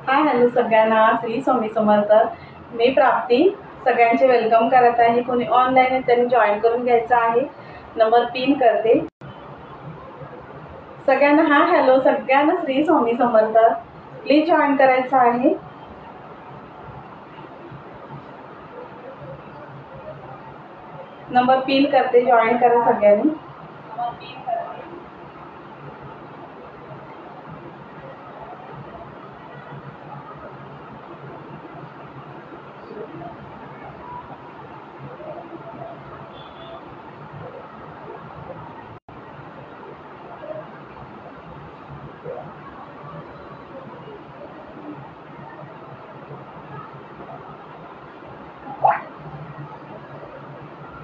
Hi hello सगळ्यांना, श्री स्वामी समर्थ। मी प्राप्ती सगळ्यांचे वेलकम करत आहे। कोणी ऑनलाईन आहे त्यांनी जॉईन करून घ्यायचं आहे। नंबर पिन करते सगळ्यांना। हाय हॅलो सगळ्यांना, श्री स्वामी समर्थ। प्लीज जॉईन करायचं आहे। नंबर पिन करते, जॉईन करा सगळ्यांनी।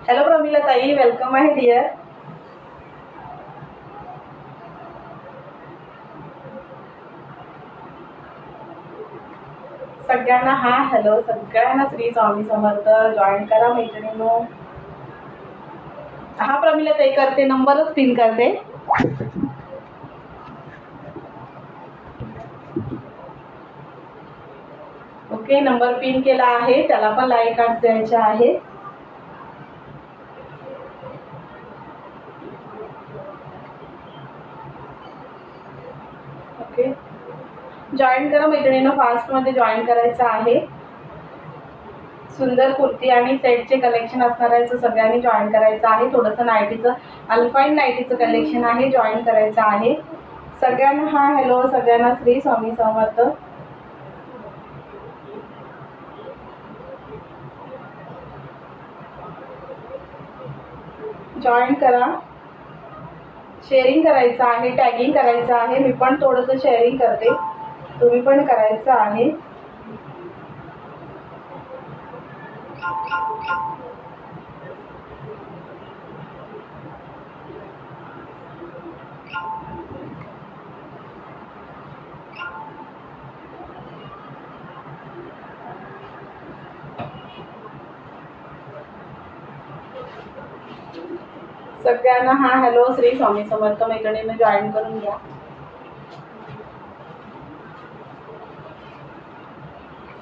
हॅलो प्रमिला ताई, वेलकम आहे डियर। सगळ्यांना हाय हॅलो सगळ्यांना, श्री स्वामी समर्थ। जॉईन करा मैत्रिणींनो। हा प्रमिला ताई करते, नंबरच पिन करते। ओके, नंबर पिन केला आहे, त्याला पण लाईक कार्ड द्यायचे आहे। ओके, जॉईन करा मैत्रिणींनो, फास्ट मध्ये जॉईन करायचं आहे। सुंदर कुर्ती आणि सेटचे कलेक्शन असणार आहे, सो सगळ्यांनी जॉईन करायचं आहे। थोडंसं नाईटीचं, अल्पाईन नाईटीचं कलेक्शन आहे, जॉईन करायचं आहे सगळ्यांना। हाय हॅलो सगळ्यांना, श्री स्वामी समर्थ। जॉईन करा, शेअरिंग करायचं आहे, टॅगिंग करायचं आहे। मी पण थोडंसं शेअरिंग करते, तुम्ही पण करायचं आहे। सगळ्यांना हा हॅलो, श्री स्वामी समर्थ। मैत्रिणींना जॉईन करून घ्या।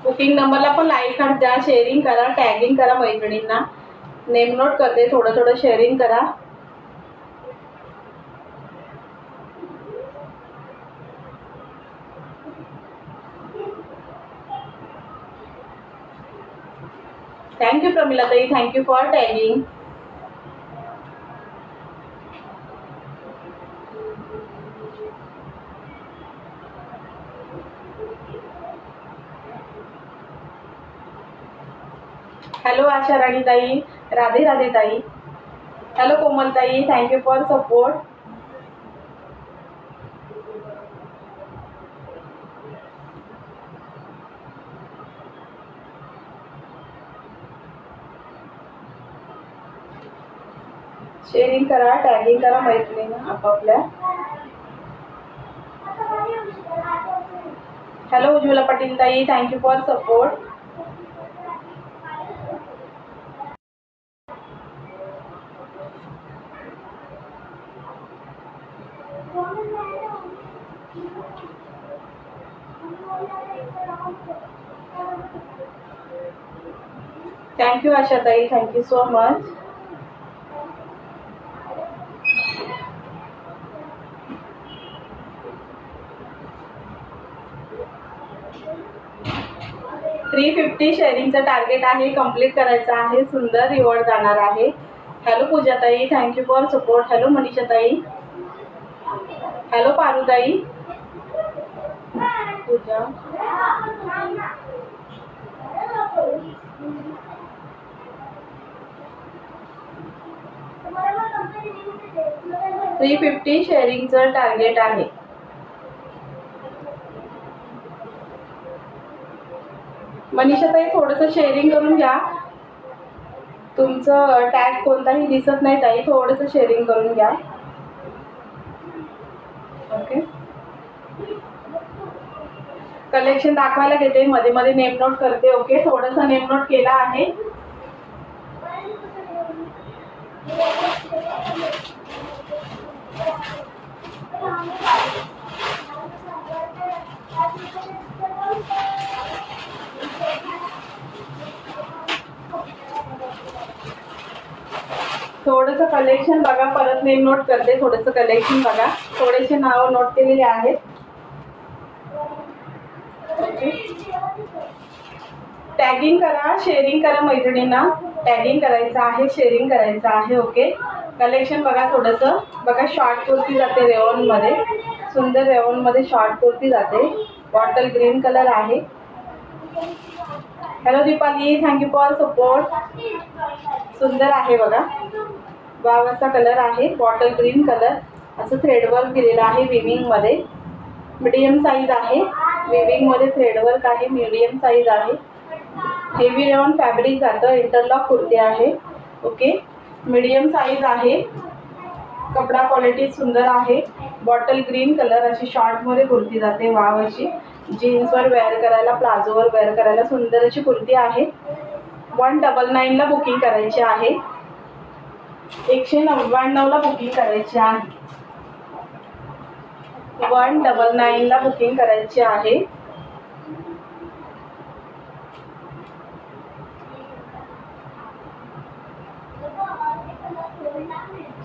बुकिंग नंबरला पण लाईक कार्ड द्या, शेअरिंग करा, टॅगिंग करा मैत्रिणींना। नेम नोट करते, थोडं थोडं शेअरिंग करा। थँक्यू प्रमिला ताई, थँक्यू फॉर टॅगिंग। हॅलो आशा राणी ताई, राधे राधे ताई। हॅलो कोमल ताई, थँक्यू फॉर सपोर्ट। शेअरिंग करा, टॅगिंग करा मैत्रिणींना आपापल्या। हॅलो उज्ज्वला पाटील ताई, थँक्यू फॉर सपोर्ट। थँक्यू आशा ताई, थँक्यू सो मच। $350 शेअरिंगचं टार्गेट आहे, कंप्लीट करायचं आहे। सुंदर रिवॉर्ड जाणार आहे। हॅलो पूजा ताई, thank you for support. Hello Manisha ताई, हॅलो पारू ताई, पूजा। $350 शेअरिंगचं टार्गेट आहे। मनीषा ताई थोडंसं शेअरिंग करून घ्या, तुमचं टॅग कोणताही दिसत नाही ताई, थोडंसं शेअरिंग करून घ्या। ओके, कलेक्शन दाखवायला घेते, मध्ये मध्ये नेम नोट करते। ओके, थोडंसं नेम नोट केला आहे। थोडंसं कलेक्शन बघा, परत नेम नोट करते. थोडंसं कलेक्शन बघा, थोडेसे नाव नोट केलेले आहेत. ओके, टॅगिंग करा, शेअरिंग करा मैत्रिणींना. टॅगिंग करायचं आहे, शेअरिंग करायचं आहे. ओके, कलेक्शन बघा थोडंसं बघा. शॉर्ट कुर्ती जाते रेवॉनमध्ये, सुंदर रेवॉनमध्ये शॉर्ट कुर्ती जाते. बॉटल ग्रीन कलर आहे. Hello Deepali, thank you for support. सुंदर आहे बघा, वाव असा कलर आहे. बॉटल ग्रीन कलर, असं थ्रेडवर्क दिलेलं आहे विविंगमध्ये. मीडियम साईज आहे, विविंगमध्ये थ्रेडवर्क आहे. मीडियम साईज आहे. हेवी रेवॉन फॅब्रिक जातं. इंटरलॉक कुर्ती आहे. ओके, मीडियम साईज आहे. कपडा क्वालिटी सुंदर आहे. बॉटल ग्रीन कलर, अशी शॉर्टमध्ये कुर्ती जाते. वाव अशी जीन्सवर वेअर करायला, प्लाझोवर वेअर करायला सुंदर अशी कुर्ती आहे. 199 ला बुकिंग करायची आहे. 199 ला बुकिंग करायची आहे. 199 ला बुकिंग करायची आहे.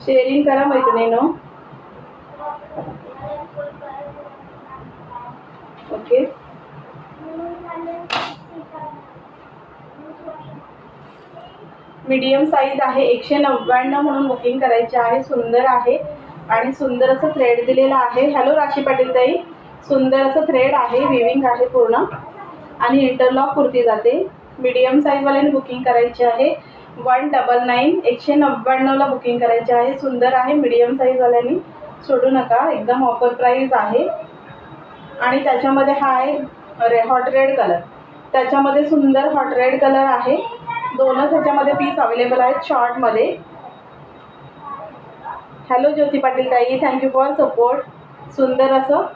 शेअरिंग करा मैत्रिणींनो. ओके, मीडियम साईज आहे. 199 म्हणून बुकिंग करायची आहे. सुंदर आहे आणि सुंदर असं थ्रेड दिलेलं आहे. हॅलो राशी पाटील ताई, सुंदर असं थ्रेड आहे. विविंग आहे पूर्ण आणि इंटरलॉक कुर्ती जाते. मीडियम साईजवाल्याने बुकिंग करायची आहे. 199, 199 ला बुकिंग करायची आहे. सुंदर आहे. मीडियम साईजवाल्याने सोडू नका, एकदम ऑफर प्राईस आहे. आणि त्याच्यामध्ये हा आहे हॉट रेड कलर. त्याच्यामध्ये सुंदर हॉट रेड कलर आहे. दोनच ह्याच्यामध्ये पीस अवेलेबल आहेत शॉर्टमध्ये. हॅलो ज्योती पाटील ताई, थँक्यू फॉर सपोर्ट. सुंदर असं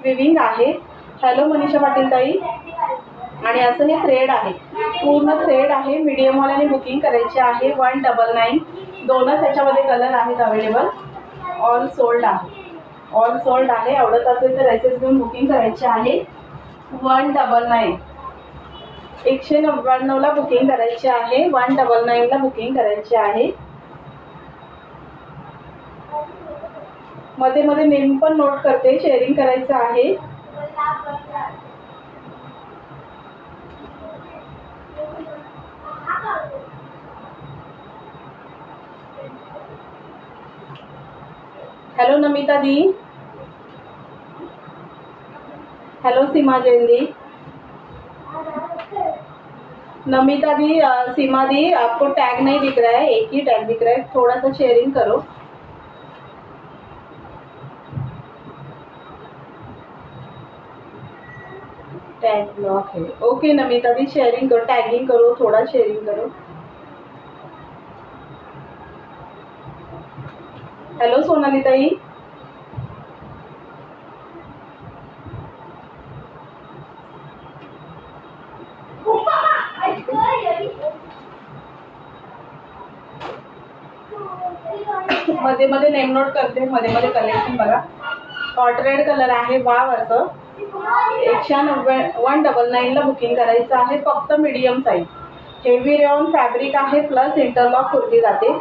विविंग आहे. हॅलो मनीषा पाटील ताई. आणि असं हे थ्रेड आहे, पूर्ण थ्रेड आहे. मीडियमवाल्याने बुकिंग करायची आहे. 199. दोनच ह्याच्यामध्ये कलर आहेत अवेलेबल. ऑल सोल्ड आहे, ऑल सोल्ड आहे. आवडत असेल तर एसएस घेऊन बुकिंग करायची आहे. 199, 199 ला बुकिंग करायची आहे. 199 ला बुकिंग करायची आहे. मध्ये मध्ये नेम पण नोट करते, शेअरिंग करायचं आहे. हॅलो नमिता दी, हेलो सीमा जैन दी. नमिता दी, सीमा दी, आपको टैग नहीं दिख रहा है, एक ही टैग दिख रहा है. थोड़ा सा शेयरिंग करो. टैग ब्लॉक है. ओके नमिता दी, शेयरिंग करो, टैगिंग करो, थोड़ा शेयरिंग करो. हेलो सोनाली ताई. मध्ये मध्ये नेम नोट करते, मध्ये मध्ये कलेक्शन बघा. हॉट रेड कलर आहे. वाव असं 199 ला बुकिंग करायचं आहे. फक्त medium size. Heavy rayon fabric आहे, प्लस इंटरलॉक कुर्ती जाते.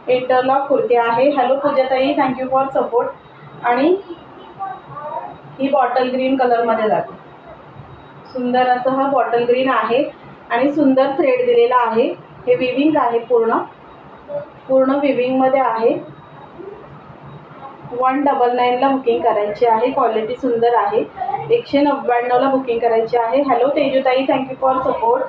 इंटरलॉक कुर्ती आहे. हॅलो पूजाताई, थँक्यू फॉर सपोर्ट. आणि ही बॉटल ग्रीन कलरमध्ये जाते. सुंदर असं हा बॉटल ग्रीन आहे आणि सुंदर थ्रेड दिलेला आहे. हे विविंग आहे, पूर्ण विविंगमध्ये आहे. 199 ला बुकिंग करायची आहे. क्वालिटी सुंदर आहे. 199 ला बुकिंग करायची आहे. हॅलो तेजूताई, थँक्यू फॉर सपोर्ट.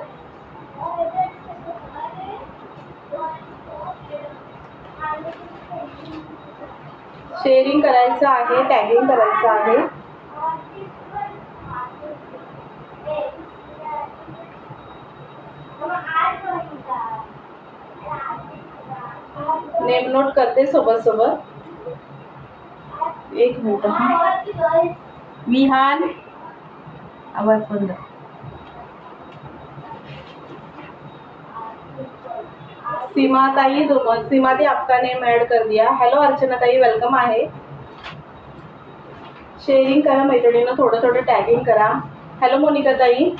शेअरिंग करायचं आहे, टॅगिंग करायचं आहे. नेम नोट करते सोबत सोबत. एक मिनिट. विहान, आवाज बंद. सीमा ताई, सीमा दी आपका नेम ऐड कर दिया. हॅलो अर्चना ताई, वेलकम आहे. शेअरिंग करा मैत्रिणींना, थोडं थोडं टॅगिंग करा. हॅलो मोनिका ताई.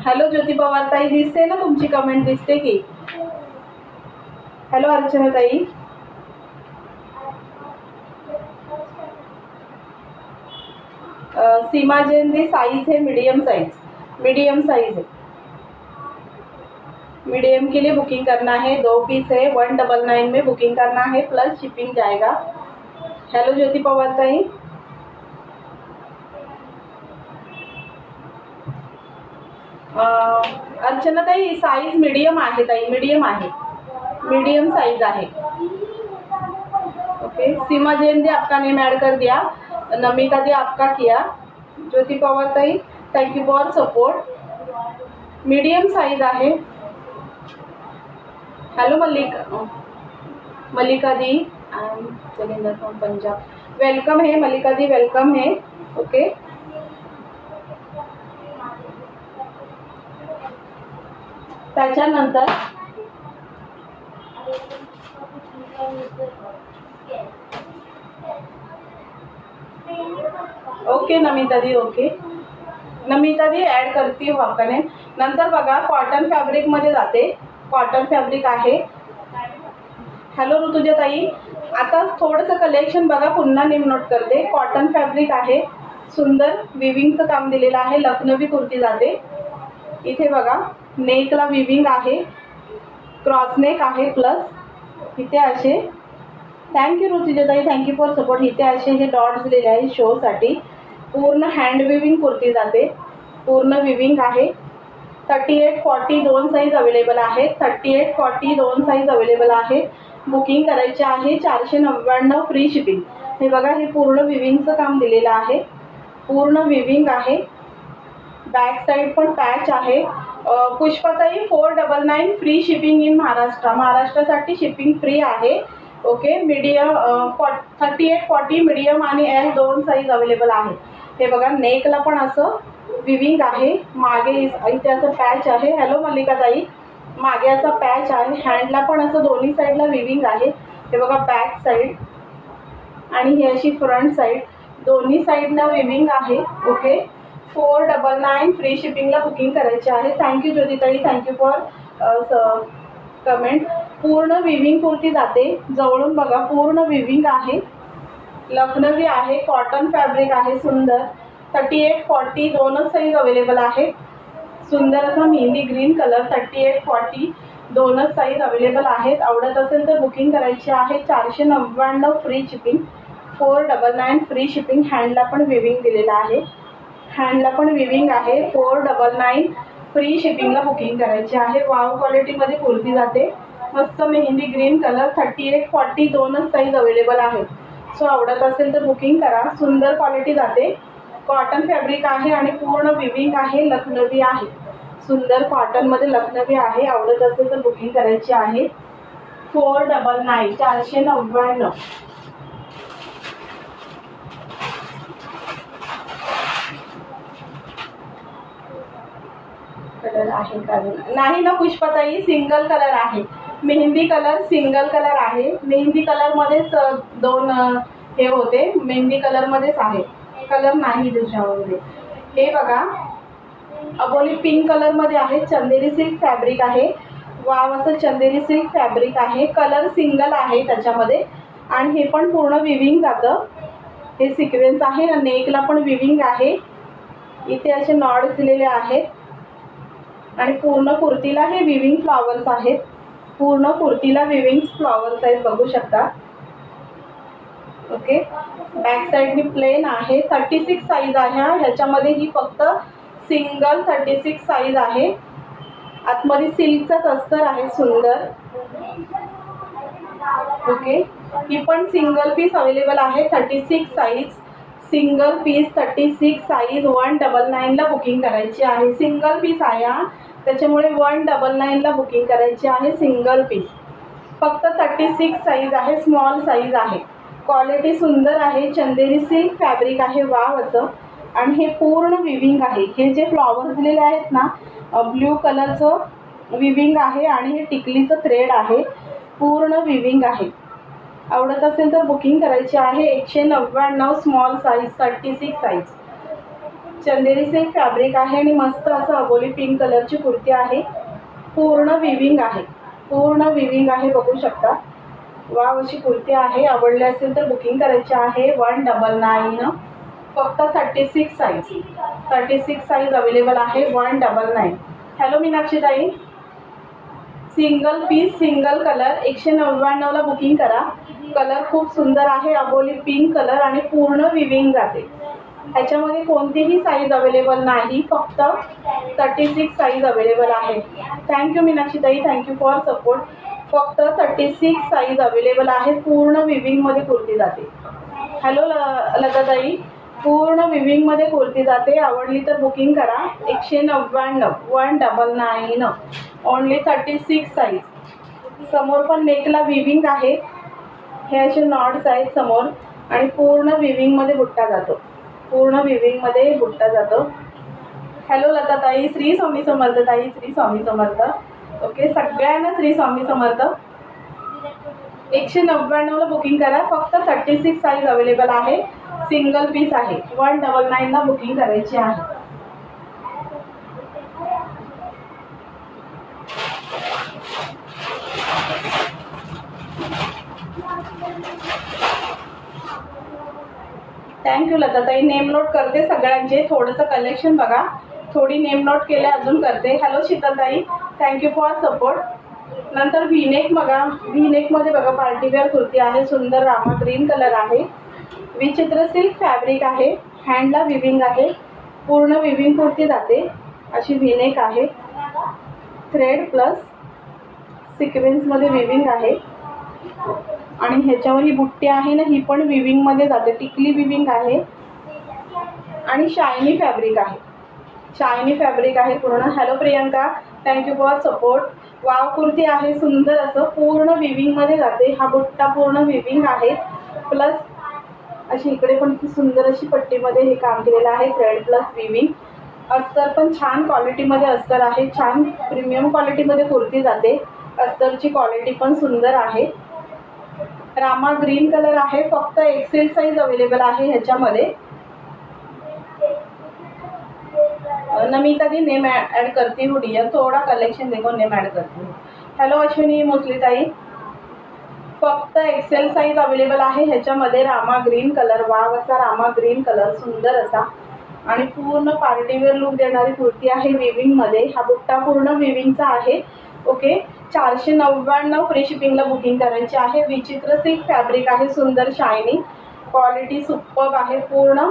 हॅलो ज्योती पवार ताई, दिसते ना तुमची कमेंट, दिसते की. हॅलो अर्चनाताई. सीमा जैन दी साइज है मीडियम साइज, मीडियम साइज है, मीडियम के लिए बुकिंग करना है. 2 पीस है, 199 में बुकिंग करना है, प्लस शिपिंग जाएगा. हेलो ज्योति पवार ताई. अर्चना ताई साइज मीडियम आहे ताई, मीडियम आहे, मीडियम साइज आहे. ओके. सीमा जैन दी आपका नेम ऐड कर दिया, नमिता दी आपका किया. ज्योति पवार ताई thank you for support. Medium size आहे. हेलो मल्लिका दी जलिंदर फ्रॉम पंजाब. वेलकम है मल्लिका दी, वेलकम है. ओके. त्याच्यानंतर ओके नमिता दी, ओके नमिता दी ऍड करते हूँ आपका नेम. नंतर बघा कॉटन फॅब्रिक मध्ये जाते, कॉटन फॅब्रिक आहे. हॅलो ऋतुजा ताई. आता थोडंसं कलेक्शन बघा, पुन्हा नेम नोट करते. कॉटन फॅब्रिक आहे, सुंदर विविंगचं काम दिलेलं आहे. लखनवी कुर्ती जाते. इथे बघा नेकला विविंग आहे, क्रॉस नेक आहे, प्लस इथे असे. थँक्यू ऋतुजाताई, थँक्यू फॉर सपोर्ट. इथे असे हे डॉट्स दिलेले आहे शोसाठी. पूर्ण हँड विविंग कुर्ती जाते, पूर्ण विविंग आहे. 38-40 दोन साईज अवेलेबल आहे, 38-40 दोन साईज अवेलेबल आहे. बुकिंग करायचे आहे. 499 फ्री शिपिंग. हे बघा हे पूर्ण विविंगचं काम दिलेलं आहे, पूर्ण विविंग आहे. बॅक साईड पण पॅच आहे. पुष्पाताई 499 फ्री शिपिंग इन महाराष्ट्र. महाराष्ट्रासाठी शिपिंग फ्री आहे. ओके. मीडियम 38-40 मीडियम आणि एल दोन साईज अवेलेबल आहे. हे बघा नेकला पण असं विविंग आहे, मागे इथे असं पॅच आहे. हॅलो मल्लिका ताई. मागे असा पॅच आहे, हँडला पण असं दोन्ही साईडला विविंग आहे. हे बघा बॅक साईड आणि ही अशी फ्रंट साईड, दोन्ही साईडला विविंग आहे. ओके. 499 फ्री शिपिंगला बुकिंग करायचे आहे. थँक्यू ज्योतिताई, थँक्यू फॉर कमेंट. पूर्ण विविंग कुर्ती जाते. जवळून बघा पूर्ण विविंग आहे, लखनवी आहे, कॉटन फॅब्रिक आहे, सुंदर. 38-40 दोनच साईज अवेलेबल आहे. सुंदर असा मेहंदी ग्रीन कलर. 38-40 दोनच साईज अवेलेबल आहेत. आवडत असेल तर बुकिंग करायची आहे. 499 फ्री शिपिंग, 499 फ्री शिपिंग. हँडला पण विविंग दिलेला आहे, हँडला पण विविंग आहे. 499 फ्री शिपिंगला बुकिंग करायची आहे. वाव क्वालिटीमध्ये कुर्ती जाते, मस्त मेहंदी ग्रीन कलर. 38-40 दोनच साईज अवेलेबल आहेत. सो आवडत असेल तर बुकिंग करा. सुंदर क्वालिटी जाते. कॉटन फॅब्रिक आहे आणि पूर्ण विविंग आहे, लखनवी आहे. सुंदर कॉटनमध्ये लखनवी आहे. आवडत असेल तर बुकिंग करायची आहे. 499 499. कलर आहे का नाही ना पुष्पाताई. सिंगल कलर आहे, मेहंदी कलर सिंगल कलर आहे. मेहंदी कलर मध्येच दोन हे होते, मेहंदी कलर मध्येच आहे, कलर नाही दुसऱ्यामध्ये. हे बघा अबोली पिंक कलर मध्ये आहे. चंदेरी सिल्क फॅब्रिक आहे. वाव असं चंदेरी सिल्क फॅब्रिक आहे. कलर सिंगल आहे त्याच्यामध्ये आणि हे पण पूर्ण विविंग जातं. हे सिक्वेन्स आहे. नेकला पण विविंग आहे. इथे असे नॉड्स दिलेले आहेत आणि पूर्ण कुर्तीला हे विविंग फ्लॉवर्स आहेत. पूर्ण कुर्तीला विविंग फ्लॉवर्स आहेत, बघू शकता. ओके. बॅक साईडनी प्लेन आहे. 36 साईज आहे. ह्याच्यामध्ये ही फक्त सिंगल 36 साईज आहे. आतमध्ये सिल्कचाच अस्तर आहे, सुंदर. ओके. ही पण सिंगल पीस अवेलेबल आहे. 36 साईज सिंगल पीस 36 साईज 199 ला बुकिंग करायची आहे. सिंगल पीस आहे हा, त्याच्यामुळे 199 ला बुकिंग करायची आहे. सिंगल पीस फक्त 36 साईज आहे, स्मॉल साईज आहे. क्वालिटी सुंदर आहे. चंदेरी सिल्क फॅब्रिक आहे. वाव असं. आणि हे पूर्ण विविंग आहे. हे जे फ्लॉवर्स दिलेले आहेत ना, ब्ल्यू कलरचं विविंग आहे आणि हे टिकलीचं थ्रेड आहे. पूर्ण विविंग आहे. आवडत असेल तर बुकिंग करायची आहे. 199 स्मॉल साईज 36 साईज. चंदेरी सिल्क फॅब्रिक आहे आणि मस्त असं अबोली पिंक कलरची कुर्ती आहे. पूर्ण विविंग आहे. पूर्ण विविंग आहे, बघू शकता. वाव अशी कुर्ती आहे. आवडली असेल तर बुकिंग करायची आहे. 199 फक्त 36 साईज अवेलेबल आहे. 199. हॅलो मीनाक्षी ताई, सिंगल पीस सिंगल कलर 199 ला बुकिंग करा. कलर खूप सुंदर आहे. अबोली पिंक कलर आणि पूर्ण विविंग जाते. ह्याच्यामध्ये कोणतीही साईज अवेलेबल नाही, फक्त 36 साईज अवेलेबल आहे. थँक्यू मीनाक्षी ताई, थँक्यू फॉर सपोर्ट. फक्त 36 साईज अवेलेबल आहे. पूर्ण विविंगमध्ये कुर्ती जाते. हॅलो लताताई, पूर्ण विविंगमध्ये कुर्ती जाते. आवडली तर बुकिंग करा. 199 199 ओनली 36 साईज. समोर पण नेकला विविंग आहे. हे असे नॉट्स आहेत समोर आणि पूर्ण विविंगमध्ये बुट्टा जातो. पूर्ण विविंगमध्ये बुट्टा जातो. हॅलो लताताई, श्री स्वामी समर्थ ताई, श्री स्वामी समर्थ. ओके, सगळ्यांना श्री स्वामी समर्थ. 199 ला बुकिंग करा. फक्त 36 साईज अवेलेबल आहे. सिंगल पीस आहे. 199 ला बुकिंग करायची आहे. थँक्यू लताताई. नेम नोट करते सगळ्यांचे. थोडंसं कलेक्शन बघा, थोडी नेम नोट केले अजून करते. हॅलो शीतलताई, थँक्यू फॉर सपोर्ट. नंतर व्हीनेक बघा. व्हीनेकमध्ये बघा पार्टीवेअर कुर्ती आहे. सुंदर रामा ग्रीन कलर आहे. विचित्र सिल्क फॅब्रिक आहे. हँडला विविंग आहे. पूर्ण विविंग कुर्ती जाते. अशी व्हीनेक आहे. थ्रेड प्लस सिक्वेन्समध्ये विविंग आहे आणि ह्याच्यावर ही बुट्टी आहे ना, ही पण विविंगमध्ये जाते. टिकली विविंग आहे आणि शायनी फॅब्रिक आहे. शायनी फॅब्रिक आहे पूर्ण. Hello Priyanka, thank you for support. Wow kurti आहे. सुंदर असं पूर्ण विविंगमध्ये जाते. हा बुट्टा पूर्ण विविंग आहे. प्लस अशी इकडे पण सुंदर अशी पट्टीमध्ये हे काम केलेलं आहे. Thread plus viewing. अस्तर पण छान क्वालिटीमध्ये अस्तर आहे. छान प्रीमियम क्वालिटीमध्ये कुर्ती जाते. अस्तरची क्वालिटी पण सुंदर आहे. रामा ग्रीन कलर आहे. फक्त एक्सेल साइज अवेलेबल आहे ह्याच्यामध्ये. नमिता दी नेम ऐड करती हूँ डियर. थोड़ा कलेक्शन देखो, नेम ऐड करती हूँ. हॅलो अश्विनी मोसली ताई, फक्त एक्सेल साइज अवेलेबल आहे ह्याच्यामध्ये. Rama green colour. वाव असा रामा ग्रीन कलर सुंदर असा आणि पूर्ण पार्टीवेअर लुक देणारी कुर्ती आहे विविंगमध्ये. हा बुट्टा पूर्ण विविंगचा आहे. ओके, 499 फ्री शिपिंगला बुकिंग करायची आहे. विचित्र सिल्क फॅब्रिक आहे. सुंदर शायनी क्वालिटी सुपर्ब आहे. पूर्ण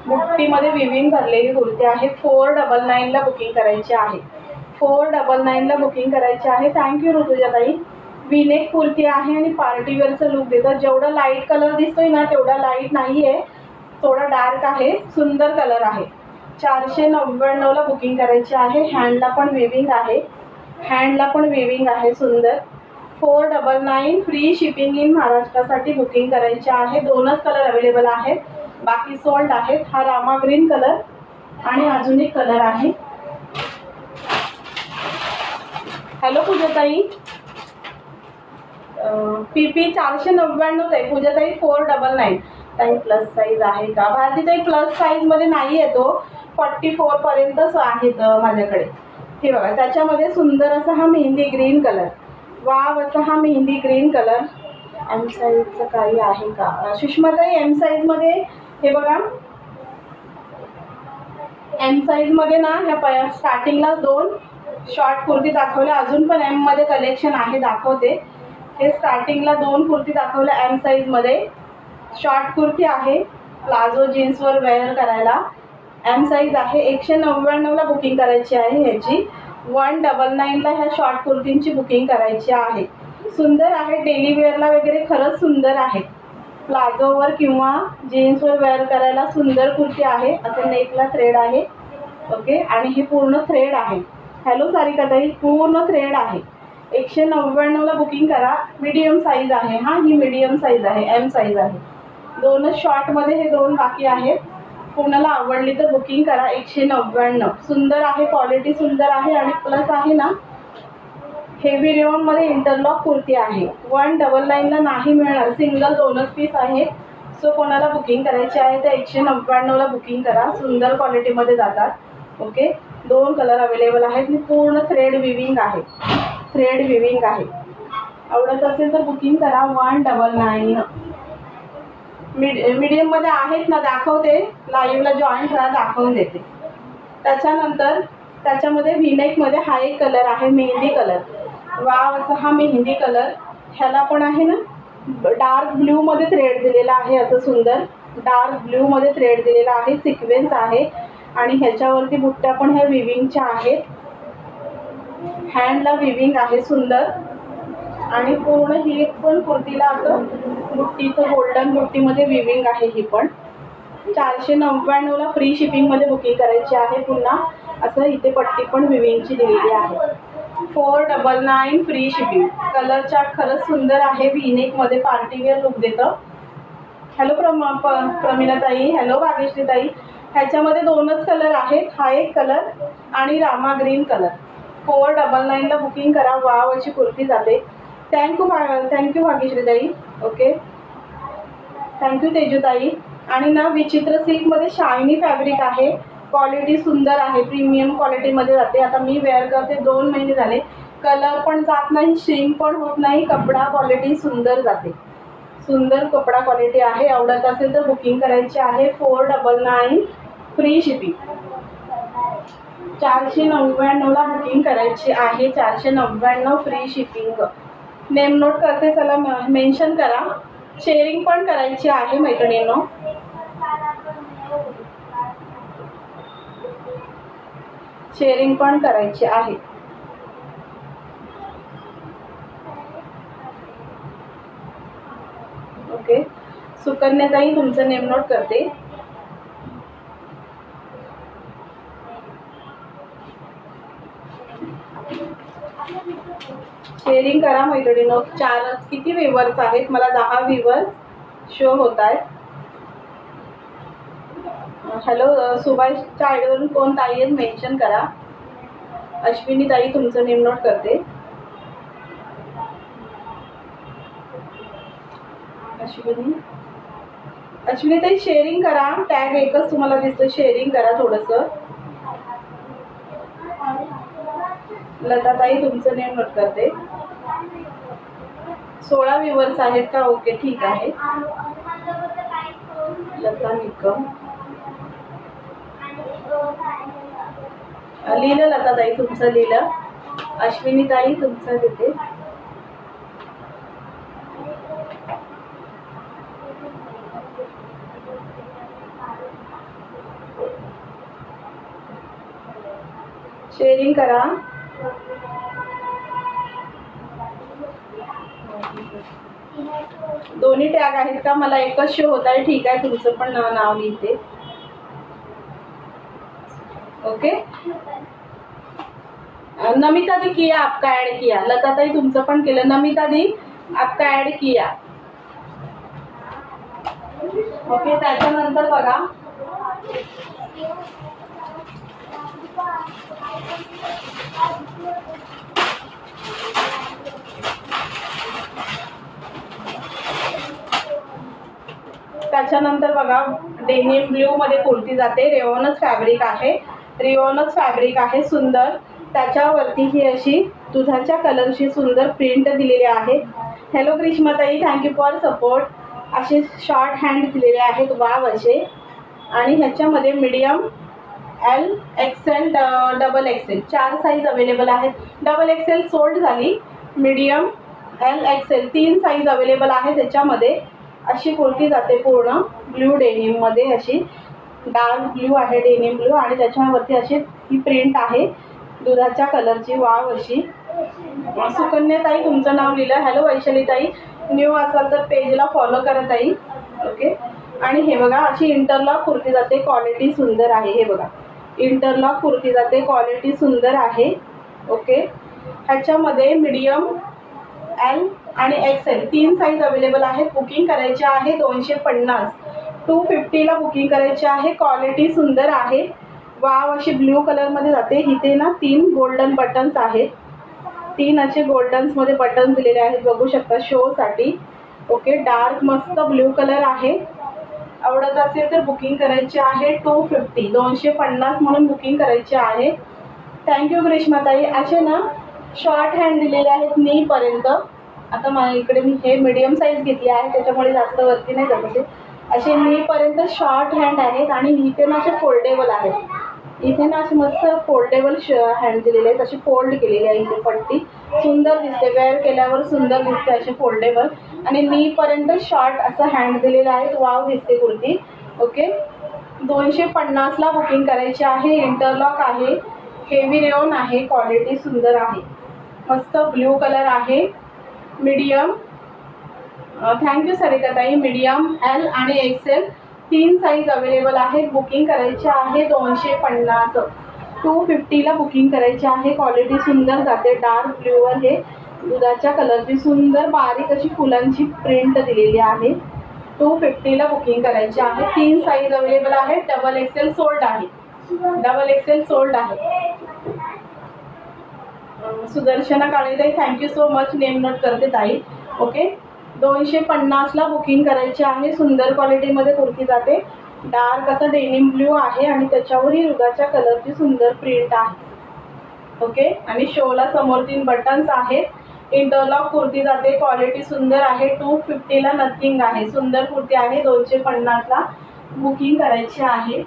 बुट्टीमध्ये विविंग भरलेली कुर्ती आहे. 499 ला बुकिंग करायची आहे. 499 ला बुकिंग करायची आहे. थँक्यू ऋतुजाताई. विनेक कुर्ती आहे आणि पार्टीवेअरचं लुक देतं. जेवढा लाईट कलर दिसतोय ना तेवढा लाईट नाही आहे, थोडा डार्क आहे. सुंदर कलर आहे. 499 ला बुकिंग करायची आहे. हँडला पण विविंग आहे. हँडला पण विविंग आहे सुंदर. 499 फ्री शिपिंग इन महाराष्ट्रासाठी बुकिंग करायची आहे. दोनच कलर अवेलेबल आहेत, बाकी सोल्ड आहेत. हा रामा ग्रीन कलर आणि अजून एक कलर आहे. हॅलो पूजाताई, PP 499 आहे पूजाताई. 499 ताई. प्लस साईज आहे का भारती ताई? प्लस साईज मध्ये नाही आहे तो. 44 पर्यंतच आहेत माझ्याकडे. हे बघा, त्याच्यामध्ये सुंदर असा हा मेहंदी ग्रीन कलर. वाव असा हा मेहंदी ग्रीन कलर. एम साईजचं काही आहे का सुषमाताई? एम साईजमध्ये हे बघा, एम साईजमध्ये ना ह्या स्टार्टिंगला 2 शॉर्ट कुर्ती दाखवल्या. अजून पण एम मध्ये कलेक्शन आहे, दाखवते. हे स्टार्टिंगला 2 कुर्ती दाखवल्या एम साईजमध्ये. शॉर्ट कुर्ती आहे, प्लाझो जीन्सवर वेअर करायला. एम साईज आहे. 199 ला बुकिंग करायची आहे ह्याची. 199 ला ह्या शॉर्ट कुर्तींची बुकिंग करायची आहे. सुंदर आहे, डेली वेअरला वगैरे खरंच सुंदर आहे. प्लाझोवर किंवा जीन्सवर वेअर करायला सुंदर कुर्ती आहे. असं नेकला थ्रेड आहे. ओके, आणि हे पूर्ण थ्रेड आहे. हॅलो सारिकाताई, पूर्ण थ्रेड आहे. 199 ला बुकिंग करा. मीडियम साईज आहे. हा, ही मीडियम साईज आहे. एम साईज आहे. 2च शॉर्टमध्ये हे 2 बाकी आहेत. कोणाला आवडली तर बुकिंग करा. 199. सुंदर आहे, क्वालिटी सुंदर आहे आणि प्लस आहे ना, हेवी रेयॉनमध्ये इंटरलॉक कुर्ती आहे. 199 ला नाही मिळणार. सिंगल 2च पीस आहे. सो कोणाला बुकिंग करायची आहे तर 199 ला बुकिंग करा. सुंदर क्वालिटीमध्ये जातात. ओके, 2 कलर अवेलेबल आहेत. पूर्ण थ्रेड विविंग आहे. थ्रेड विविंग आहे. आवडत असेल तर बुकिंग करा 199. मीडियम मध्ये आहेत ना, दाखवते लाईव्हला जॉईन करा, दाखवून देते. त्याच्यानंतर त्याच्यामध्ये व्हीनेक मध्ये हा एक कलर आहे मेहंदी कलर. वाव असा हा मेहंदी कलर. ह्याला पण आहे ना डार्क ब्ल्यू मध्ये थ्रेड दिलेला आहे, असं सुंदर डार्क ब्ल्यू मध्ये थ्रेड दिलेला आहे, सिक्वेन्स आहे आणि ह्याच्यावरती बुट्ट्या पण ह्या विविंगच्या आहेत. हँडला विविंग आहे सुंदर आणि पूर्ण ही पण कुर्तीला असं बुट्टीचं गोल्डन बुट्टीमध्ये विविंग आहे. ही पण 499ला फ्री शिपिंगमध्ये बुकिंग करायची आहे. पुन्हा असं इथे पट्टी पण विविंगची दिलेली आहे. 499 फ्री शिपिंग. कलर चार्ट खरंच सुंदर आहे, व्हीनेकमध्ये पार्टीवेअर लुक देतं. हॅलो प्रमिला ताई, हॅलो भाग्यश्री ताई. ह्याच्यामध्ये दोनच कलर आहेत, हा एक कलर आणि रामा ग्रीन कलर. 499ला बुकिंग करा. वाव अशी कुर्ती जाते. थँक्यू भाग्यश्री ताई. ओके, थँक्यू तेजू ताई. आणि ना विचित्र सिल्कमध्ये शायनी फॅब्रिक आहे, क्वालिटी सुंदर आहे, प्रीमियम क्वालिटीमध्ये जाते. आता मी वेअर करते 2 महिने झाले, कलर पण जात नाही, श्रिंक पण होत नाही, कपडा क्वालिटी सुंदर जाते, सुंदर कपडा क्वालिटी आहे. आवडत असेल तर बुकिंग करायची आहे. 499 फ्री शिपिंग. 499ला बुकिंग करायची आहे. 499 फ्री शिपिंग. नेम नोट करते, चला मेन्शन करा. शेअरिंग पण करायची आहे मैत्रिणींनो. शेअरिंग पण करायची आहे. ओके, सुकन्याताई तुमचं नेम नोट करते. शेअरिंग करा मैत्रिणींनो. 4 किती व्ह्यूअर्स आहेत? मला 10 व्ह्यूअर्स शो होत आहेत. हॅलो, सुभाषच्या आयडीवरून कोण ताई आहेत मेन्शन करा. अश्विनी ताई तुमचं नेम नोट करते. अश्विनी ताई शेअरिंग करा. टॅग एकच तुम्हाला दिसतो, शेअरिंग करा थोडंसं. लताताई तुमचं नेम नोट करते. 16 व्ह्यूअर्स आहेत का? ओके, ठीक आहे. लता निकम लिहिलं, लताताई तुमचं लिहिलं. अश्विनी ताई तुमचं देते. शेअरिंग करा. दोन्ही टॅग आहेत का? मला एकच शो होत आहे. ठीक आहे, तुमचं पण नाव लिहिते. ओके, नमिता दी किया, आपका ऐड किया. लताताई तुमचं पण केलं. नमिता दी आपका ऐड किया. ओके, त्याच्यानंतर बघा डेनिम ब्ल्यू मध्ये कुर्ती जाते. रेओनच फॅब्रिक आहे, सुंदर. त्याच्यावरती ही अशी दुधाच्या कलरची सुंदर प्रिंट दिलेली आहे. हॅलो ग्रीष्माताई, थँक्यू फॉर सपोर्ट. असे शॉर्ट हँड दिलेले आहेत, वाव असे. आणि ह्याच्यामध्ये medium, L, XL, double XL 4 size available आहेत. डबल एक्सेल सोल्ड झाली. Medium, L, XL 3 size available आहे. त्याच्यामध्ये अशी कुर्ती जाते पूर्ण ब्ल्यू डेनिम मध्ये. अशी डार्क ब्ल्यू आहे, डेनिम ब्ल्यू, आणि त्याच्यावरती अशी ही प्रिंट आहे दुधाच्या कलरची, वाव अशी. सुकन्याताई तुमचं नाव लिहिलं. हॅलो वैशालीताई, न्यू असाल तर पेजला फॉलो करा ताई. ओके, आणि हे बघा अशी इंटरलॉक कुर्ती जाते, क्वालिटी सुंदर आहे. हे बघा इंटरलॉक कुर्ती जाते, क्वालिटी सुंदर आहे. ओके, ह्याच्यामध्ये मीडियम, एल आणि एक्सेल 3 साईज अवेलेबल आहेत. बुकिंग करायची आहे 250. 250ला बुकिंग करायची आहे. क्वालिटी सुंदर आहे, वाव अशी ब्ल्यू कलरमध्ये जाते. इथे ना 3 गोल्डन बटन्स आहेत. 3 असे गोल्डन्समध्ये बटन्स दिलेले आहेत, बघू शकता शोसाठी. ओके, डार्क मस्त ब्ल्यू कलर आहे. आवडत असेल तर बुकिंग करायची आहे. 250 म्हणून बुकिंग करायची आहे. थँक्यू ग्रीष्माताई. असे ना शॉर्ट हँड दिलेले आहेत नी पर्यंत. आता इकडे मी हे मीडियम साईज घेतली आहे, त्याच्यामुळे जास्त वरती नाही जात असे. असे नीपर्यंत शॉर्ट हँड आहेत आणि इथे ना असे फोल्डेबल आहेत. इथे ना असे मस्त फोल्डेबल हँड दिलेले आहेत, असे फोल्ड केलेली आहे इथे पट्टी. सुंदर दिसते, वेअर केल्यावर सुंदर दिसते असे फोल्डेबल. आणि नीपर्यंत शॉर्ट असं हँड दिलेलं आहे. वाव दिसते कुर्ती. ओके, 250ला बुकिंग करायची आहे. इंटरलॉक आहे, हेवी रेयॉन आहे, क्वालिटी सुंदर आहे. मस्त ब्ल्यू कलर आहे, मीडियम. थँक्यू सरिताताई. मीडियम, एल आणि एक्सेल 3 साईज अवेलेबल आहेत. बुकिंग करायची आहे 250. 250ला बुकिंग करायची आहे. क्वालिटी सुंदर जाते. डार्क ब्ल्यूवर हे दुधाच्या कलरची सुंदर बारीक अशी फुलांची प्रिंट दिलेली आहे. 250ला बुकिंग करायची आहे. 3 साईज अवेलेबल आहेत. डबल एक्सेल सोल्ड आहे. डबल एक्सेल सोल्ड आहे. सुदर्शना काळेताई, thank you so much. Name note करते ताई. ओके, 250ला बुकिंग करायची आहे. सुंदर क्वालिटीमध्ये कुर्ती जाते. डार्क असं डेनिम ब्ल्यू आहे आणि त्याच्यावरही दुधाच्या कलरची सुंदर प्रिंट आहे. ओके, आणि शोला समोर 3 बटन्स आहेत. इंटरलॉक कुर्ती जाते. क्वालिटी सुंदर आहे. 250ला नथिंग आहे. सुंदर कुर्ती आहे. 250ला बुकिंग करायची आहे.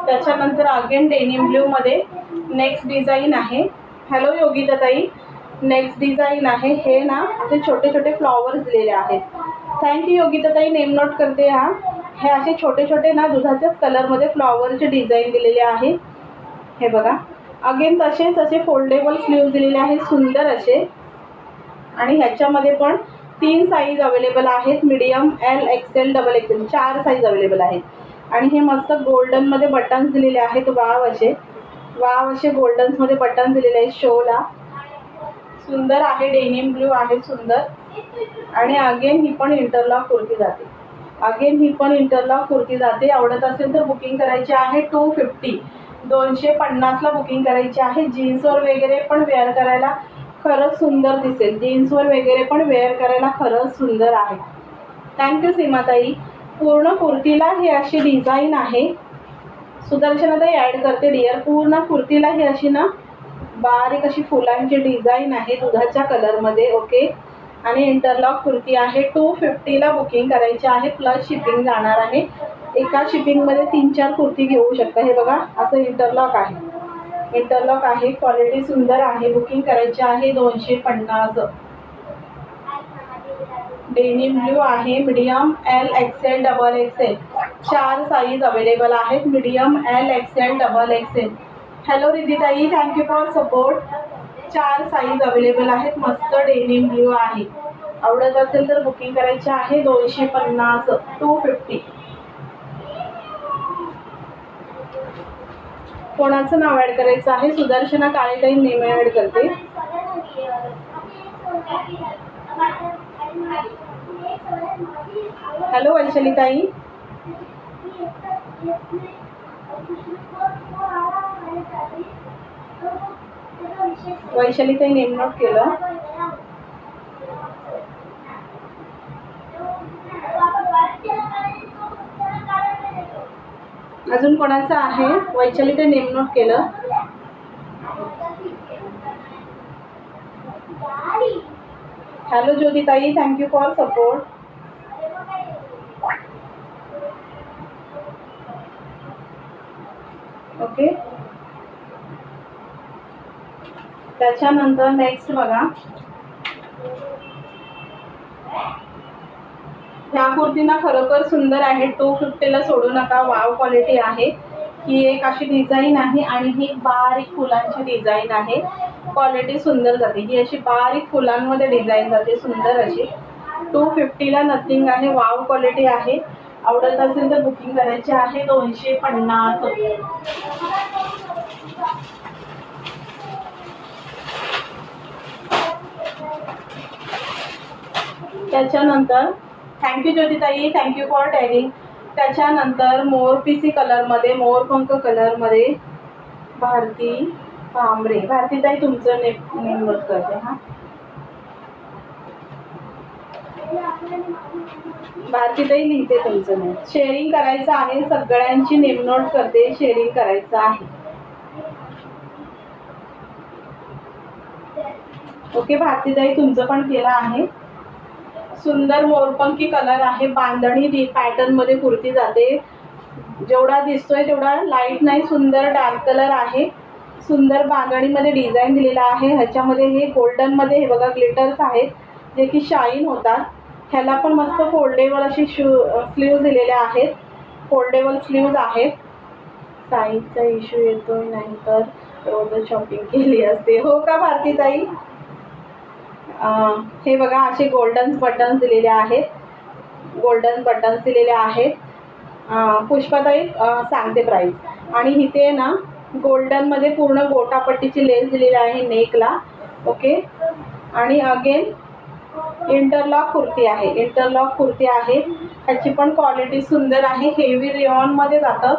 त्याच्यानंतर अगेन डेनिम ब्ल्यू मध्ये नेक्स्ट डिझाईन आहे. हॅलो योगिता ताई, नेक्स्ट डिझाईन आहे. हे ना असे छोटे छोटे फ्लॉवर्स दिलेले आहेत. थँक्यू योगिता ताई, नेम नोट करते. हे असे छोटे छोटे ना दुधाच्याच कलरमध्ये फ्लॉवरचे डिझाईन दिलेले आहे. हे बघा, अगेन तसेच असे फोल्डेबल स्लीव्ह दिलेले आहेत सुंदर असे. आणि ह्याच्यामध्ये पण 3 साईज अवेलेबल आहेत. Medium, L, XL, double XL 4 size available आहेत. आणि हे मस्त गोल्डनमध्ये बटन्स दिलेले आहेत. वाव असे गोल्डन्समध्ये बटन दिलेले आहेत शोला. सुंदर आहे. डेनिम ब्ल्यू आहे सुंदर. आणि अगेन ही पण इंटरलॉक कुर्ती जाते. आवडत असेल तर बुकिंग करायची आहे. 250ला बुकिंग करायची आहे. जीन्सवर वगैरे पण वेअर करायला खरंच सुंदर दिसेल. जीन्सवर वगैरे पण वेअर करायला खरंच सुंदर आहे. थँक्यू सीमाताई. पूर्ण कुर्तीला ही अशी डिझाईन आहे. सुदर्शनाताई ॲड करते डिअर. पूर्ण कुर्तीला ही अशी ना बारीक अशी फुलांची डिझाईन आहे दुधाच्या कलरमध्ये. ओके, आणि इंटरलॉक कुर्ती आहे. 250ला बुकिंग करायची आहे. प्लस शिपिंग जाणार आहे. एका शिपिंगमध्ये 3-4 कुर्ती घेऊ शकता. हे बघा, असं इंटरलॉक आहे. क्वालिटी सुंदर आहे. बुकिंग करायची आहे 250. डेनिम ब्ल्यू आहे. Medium, L, XL, double XL 4 size available आहेत. Medium, L, XL, double XL. Hello रिदिताई, thank you for support. 4 size available आहेत. मस्त डेनिम ब्ल्यू आहे. आवडत असेल तर बुकिंग करायची आहे. 250. 250. कोणाचं नाव ॲड करायचं आहे? सुदर्शना काळेताई नेम ॲड करते. हॅलो वैशालीताई. वैशालीताई नेम नोट केलं. अजून कोणाचं आहे? वैशालीताई नेम नोट केलं. Hello Jyotitai, thank you for support. Okay, त्याच्यानंतर नेक्स्ट बघा, ह्या कुर्तीना खरोखर सुंदर आहे. 250ला सोडू नका. वाव क्वालिटी आहे. ही एक अशी डिझाईन आहे आणि ही बारीक फुलांची डिझाईन आहे. क्वालिटी सुंदर जाते. ही अशी बारीक फुलांमध्ये डिझाईन जाते सुंदर अशी. 250ला नथिंग आहे. वाव क्वालिटी आहे. आवडत असेल तर बुकिंग करायची आहे. 250. त्याच्यानंतर थँक्यू ज्योतिताई, थँक्यू फॉर टॅगिंग. त्याच्यानंतर मोरपिसी कलरमध्ये, मोरपंख कलरमध्ये भारती भांबरे. भारतीताई तुमचं नेम नोट करते. भारतीताई लिहिते तुमचं नाव. शेअरिंग करायचं आहे, सगळ्यांची नेम नोट करते. शेअरिंग करायचं आहे. ओके भारतीताई, तुमचं पण केलं आहे. सुंदर मोरपंखी कलर आहे. बांधणी पॅटर्न मध्ये कुर्ती जाते. जेवढा दिसतोय तेवढा लाईट नाही, सुंदर डार्क कलर आहे. सुंदर बांधणीमध्ये डिझाईन दिलेला आहे. ह्याच्यामध्ये हे गोल्डन मध्ये हे बघा ग्लिटर्स आहेत जे की शाईन होतात. ह्याला पण मस्त फोल्डेबल अशी स्लीव्ह दिलेले आहेत. फोल्डेबल स्लीव्ज आहेत. साईजचा इश्यू येतोय, नाही तर रोज शॉपिंग केली असते. हो का भारतीताई? हे बघा असे गोल्डन बटन्स दिलेले आहेत. गोल्डन बटन्स दिलेले आहेत. पुष्पाताई सांगते प्राइस. आणि इथे ना गोल्डन मध्ये पूर्ण गोटापट्टीची लेस दिलेली आहे नेकला. ओके. आणि अगेन इंटरलॉक कुर्ती आहे. इंटरलॉक कुर्ती आहे. ह्याची पण क्वालिटी सुंदर आहे. हेवी रेयॉन मध्ये जातं.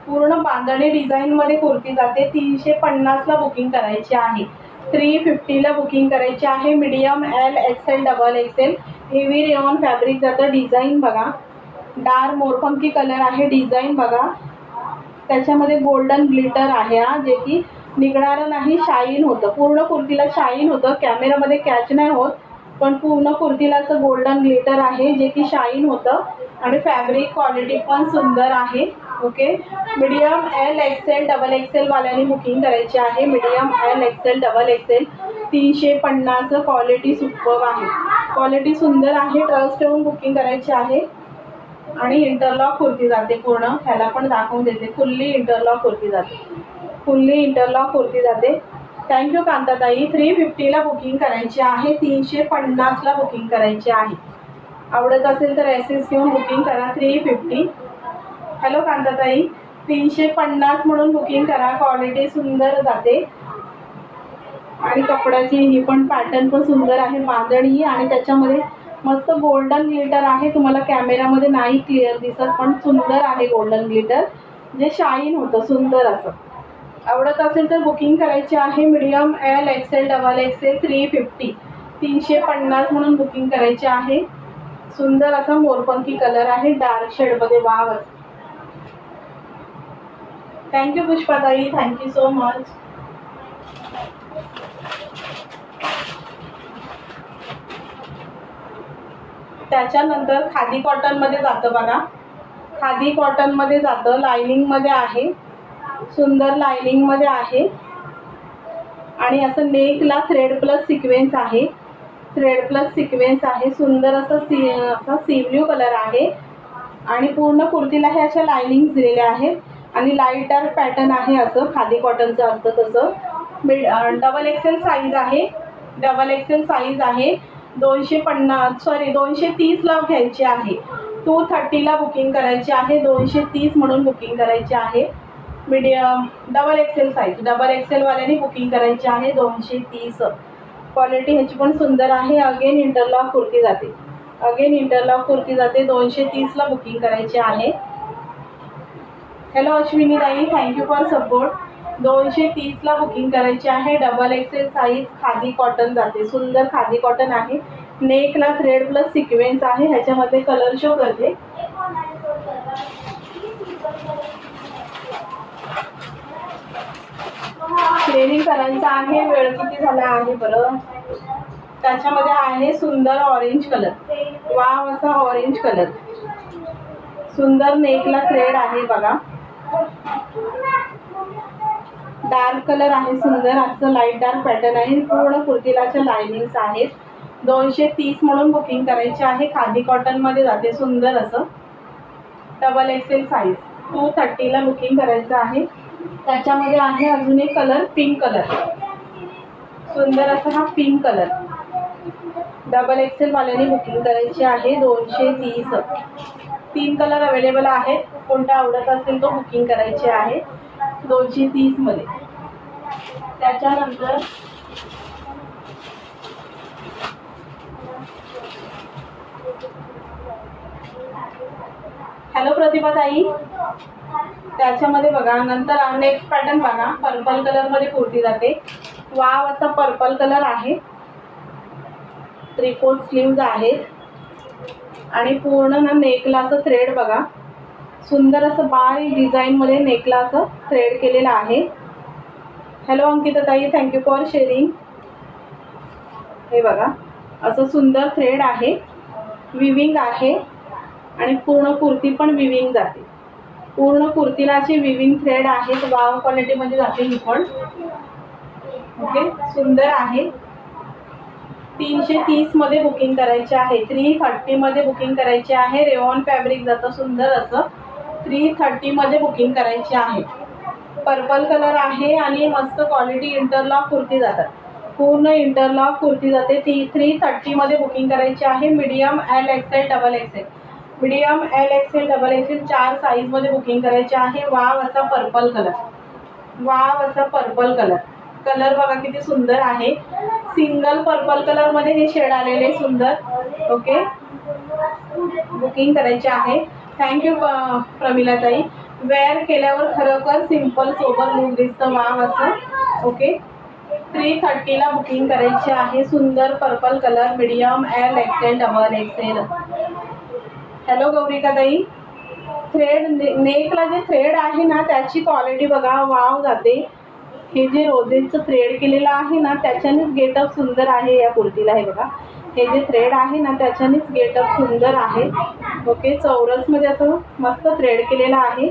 पूर्ण बांधणी डिझाईन मध्ये कुर्ती जाते. 350ला बुकिंग करायची आहे. 350ला बुकिंग करायची आहे. Medium L XL double Excel. Heavy rayon fabric जातं. डिझाईन बघा, डार्क मोरपंखी कलर आहे. डिझाईन बघा, त्याच्यामध्ये गोल्डन ग्लिटर आहे जे की निघणारं नाही, शाईन होतं. पूर्ण कुर्तीला शाईन होतं. कॅमेरामध्ये कॅच नाही होत, पण पूर्ण कुर्तीला असं गोल्डन ग्लिटर आहे जे की शाईन होतं. आणि फॅब्रिक क्वालिटी पण सुंदर आहे. Okay. Medium L XL double Excel वाल्यांनी बुकिंग करायची आहे. Medium L XL double XL 350. Quality superb आहे. क्वालिटी सुंदर आहे. ट्रस्ट ठेवून बुकिंग करायची आहे. आणि इंटरलॉक कुर्ती जाते पूर्ण. ह्याला पण दाखवून देते. फुल्ली इंटरलॉक कुर्ती जाते. फुल्ली इंटरलॉक कुर्ती जाते. थँक्यू कांताताई. 350ला बुकिंग करायची आहे. 350ला बुकिंग करायची आहे. आवडत असेल तर एसएस घेऊन बुकिंग करा. 350. हॅलो कांताताई, 350 म्हणून बुकिंग करा. क्वालिटी सुंदर जाते. आणि कपड्याची ही पण पॅटर्न पण सुंदर आहे. बांधणी आणि त्याच्यामध्ये मस्त गोल्डन ग्लिटर आहे. तुम्हाला कॅमेरामध्ये नाही क्लिअर दिसत, पण सुंदर आहे गोल्डन ग्लिटर जे शाईन होतं सुंदर असं. आवडत असेल तर बुकिंग करायची आहे. Medium L XL double XL 350. 350 म्हणून बुकिंग करायची आहे. सुंदर असा मोरपंखी कलर आहे डार्क शेडमध्ये. वाव. थँक्यू पुष्पाताई. Thank you so much. त्याच्यानंतर खादी कॉटन मध्ये जातं बघा. खादी कॉटन मध्ये जातं. लाइनिंग मध्ये आहे. सुंदर लाइनिंग मध्ये आहे. आणि असं नेकला थ्रेड प्लस सिक्वेन्स आहे. थ्रेड प्लस सिक्वेन्स आहे. सुंदर असं सी ब्ल्यू कलर आहे. आणि पूर्ण कुर्तीला हे अशा लाइनिंग दिलेल्या आहेत. आणि लाईट डार्क पॅटर्न आहे. असं खादी कॉटनचं असतं तसं. डबल एक्सेल साईज आहे. डबल एक्सेल साईज आहे. 230ला घ्यायची आहे. 230ला बुकिंग करायची आहे. 230 म्हणून बुकिंग करायची आहे. Medium double XL size. Double XL वाल्याने बुकिंग करायची आहे. 230. क्वालिटी ह्याची पण सुंदर आहे. अगेन इंटरलॉक कुर्ती जाते. अगेन इंटरलॉक कुर्ती जाते. 230ला बुकिंग करायची आहे. हॅलो अश्विनी ताई, थँक्यू फॉर सपोर्ट. 230ला बुकिंग करायची आहे. Double XL size. Khadi cotton जाते. सुंदर खादी कॉटन आहे. नेकला थ्रेड प्लस सिक्वेन्स आहे. ह्याच्यामध्ये कलर शो करते. शेअरिंग करायचं आहे. वेळ किती झाला आहे बरं? त्याच्यामध्ये आहे सुंदर ऑरेंज कलर. वाव असा ऑरेंज कलर. सुंदर नेकला थ्रेड आहे बघा. डार्क कलर आहे. सुंदर असं लाईट डार्क पॅटर्न आहे. पूर्ण कुर्तीलाच्या लाइनिंग्स आहेत. 230 म्हणून बुकिंग करायची आहे. खादी कॉटन मध्ये जाते. सुंदर असं डबल एक्सेल साईज. 230ला बुकिंग करायचं आहे. त्याच्यामध्ये आहे अजून एक कलर, पिंक कलर. सुंदर असा हा पिंक कलर. डबल एक्सेल वाल्याने बुकिंग करायची आहे. 230. 3 कलर अवेलेबल आहेत. कोणता आवडत असेल तो बुकिंग करायची आहे 230 मध्ये. त्याच्यानंतर हॅलो प्रतिभा ताई, त्याच्यामध्ये बघा नंतर नेक्स्ट पॅटर्न बघा. पर्पल कलर मध्ये कुर्ती जाते. वाव असा पर्पल कलर आहे. त्रिकोण स्लीव्ज आहेत. आणि पूर्ण ना नेकला असं थ्रेड बघा, सुंदर असं बारीक डिझाईनमध्ये नेकला असं थ्रेड केलेलं आहे. हॅलो अंकिता ताई, थँक्यू फॉर शेअरिंग. हे बघा असं सुंदर थ्रेड आहे, विविंग आहे आणि पूर्ण कुर्ती पण विविंग जाते. पूर्ण कुर्तीला अशी विविंग थ्रेड आहेत. वाव क्वालिटीमध्ये जाते ही पण. ओके, सुंदर आहे. 330 मध्ये बुकिंग करायचे आहे. 330 मध्ये बुकिंग करायचे आहे. रेऑन फॅब्रिक जातं सुंदर असं. 330 मध्ये बुकिंग करायचे आहे. पर्पल कलर आहे आणि मस्त क्वालिटी इंटरलॉक कुर्ती जातात. पूर्ण इंटरलॉक कुर्ती जाते. 330 मध्ये बुकिंग करायची आहे. Medium, L, XL, double XL. Medium, L, XL, double XL 4 size मध्ये बुकिंग करायचे आहे. वाव असा पर्पल कलर, वाव असा पर्पल कलर. कलर बघा किती सुंदर आहे. सिंगल पर्पल कलर मध्ये हे शेड आलेले सुंदर. ओके, बुकिंग करायचे आहे. थँक्यू प्रमिला ताई. वेअर केल्यावर खरोखर सिंपल सोबर लुक दिसतं. वाव असं. ओके, 330 ला बुकिंग करायचे आहे. सुंदर purple colour, medium, L, XL, double XL. Hello Gaurika ताई. थ्रेड नेकला जे थ्रेड आहे ना त्याची क्वालिटी बघा, वाव जाते. हे जे रोजेसचं थ्रेड केलेलं आहे ना त्याच्यानेच गेटअप सुंदर आहे या कुर्तीला. हे बघा, हे जे थ्रेड आहे ना त्याच्यानेच गेटअप सुंदर आहे. ओके, चौरसमध्ये असं मस्त थ्रेड केलेलं आहे.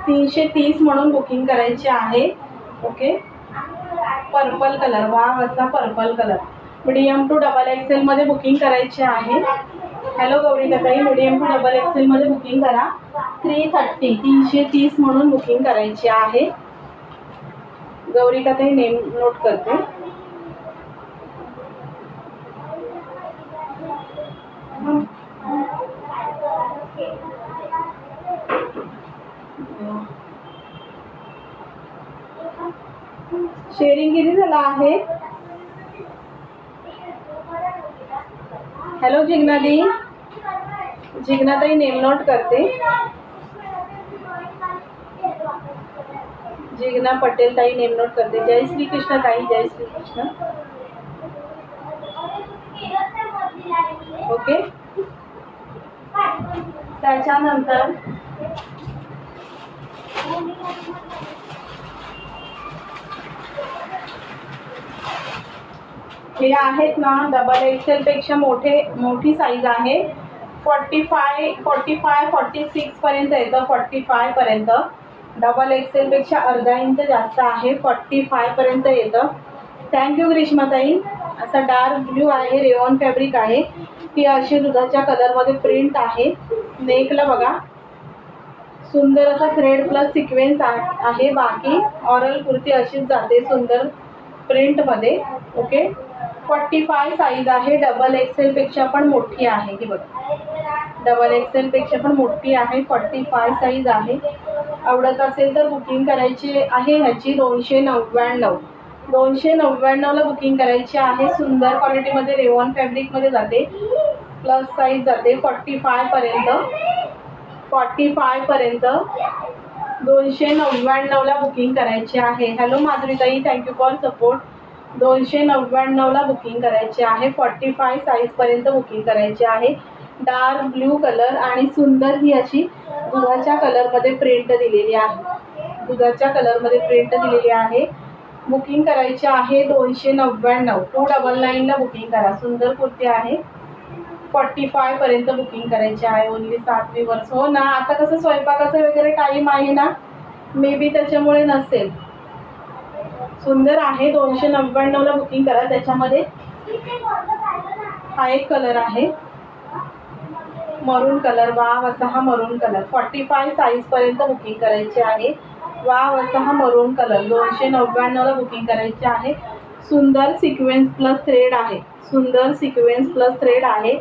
330 म्हणून बुकिंग करायचे आहे. ओके, पर्पल कलर, वाव असा purple colour. Medium to double XL मध्ये बुकिंग करायचे आहे. हॅलो गौरिका ताई, मीडियम टू डबल एक्सेल मध्ये बुकिंग करा. 330 म्हणून बुकिंग करायची आहे. गौरिका ताई नेम नोट करते. शेअरिंग किती झाला आहे? हॅलो जिग्नादी, जिग्नाताई नेम नोट करते. जिग्ना पटेल ताई नेम नोट करते. जय श्री कृष्ण ताई, जय श्री कृष्ण. ओके, त्याच्यानंतर हे आहेत ना डबल एक्सेल पेक्षा मोठी साईज आहे. 45, 46 पर्यंत येतं. 45 पर्यंत. डबल एक्सेल पेक्षा अर्धा इंच जास्त आहे. 45 पर्यंत येतं. थँक्यू ग्रीष्माताई. असा डार्क ब्ल्यू आहे, रेऑन फॅब्रिक आहे. ती अशी दुधाच्या कलरमध्ये प्रिंट आहे. नेकला बघा सुंदर असा थ्रेड प्लस सिक्वेन्स आहे. बाकी ऑरल कुर्ती अशीच जाते सुंदर प्रिंटमध्ये. ओके, 45 साईज आहे. डबल एक्सेल पेक्षा पण मोठी आहे. ही बघा, डबल एक्सेल पेक्षा पण मोठी आहे. 45 साईज आहे. आवडत असेल तर बुकिंग करायची आहे. ह्याची 299, 299 ला बुकिंग करायची आहे. सुंदर क्वालिटीमध्ये रेऑन फॅब्रिकमध्ये जाते. प्लस साईज जाते 45 पर्यंत. 45 पर्यंत 299 ला बुकिंग करायची आहे. Hello माधुरीताई, thank you for support. 299 ला बुकिंग करायचे आहे. 45 साईज पर्यंत बुकिंग करायचे आहे. डार्क ब्ल्यू कलर आणि सुंदर ही अशी दुधाच्या कलरमध्ये प्रिंट दिलेली आहे. दुधाच्या कलरमध्ये प्रिंट दिलेली आहे. बुकिंग करायची आहे 299. 299 ला बुकिंग करा. सुंदर कुर्ती आहे. 45 पर्यंत बुकिंग करायची आहे. ओनली 7 दिवस. हो ना, आता कसं स्वयंपाकाचं वगैरे टाईम आहे ना, मे बी त्याच्यामुळे नसेल. सुंदर आहे. 299 ला बुकिंग करा. त्याच्यामध्ये हा एक कलर आहे मरून कलर. वाव असा हा मरून कलर. 45 साईज पर्यंत बुकिंग करायची आहे. वाव असा हा मरून कलर. 299 ला बुकिंग करायची आहे. सुंदर सिक्वेन्स प्लस थ्रेड आहे. सुंदर सिक्वेन्स प्लस थ्रेड आहे.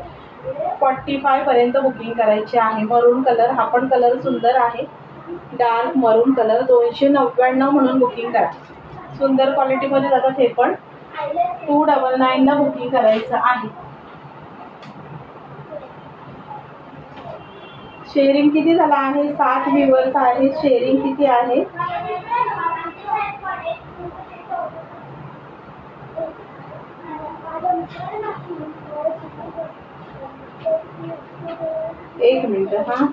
45 पर्यंत बुकिंग करायची आहे. मरून कलर, हा पण कलर सुंदर आहे. डार्क मरून कलर. 299 म्हणून बुकिंग करा. सुंदर क्वालिटीमध्ये जातात हे पण. 299 ला बुकिंग करायचं आहे. शेअरिंग किती झाला आहे? 7 व्ह्यूअर्स आहे. शेअरिंग किती आहे? एक मिनिट हा.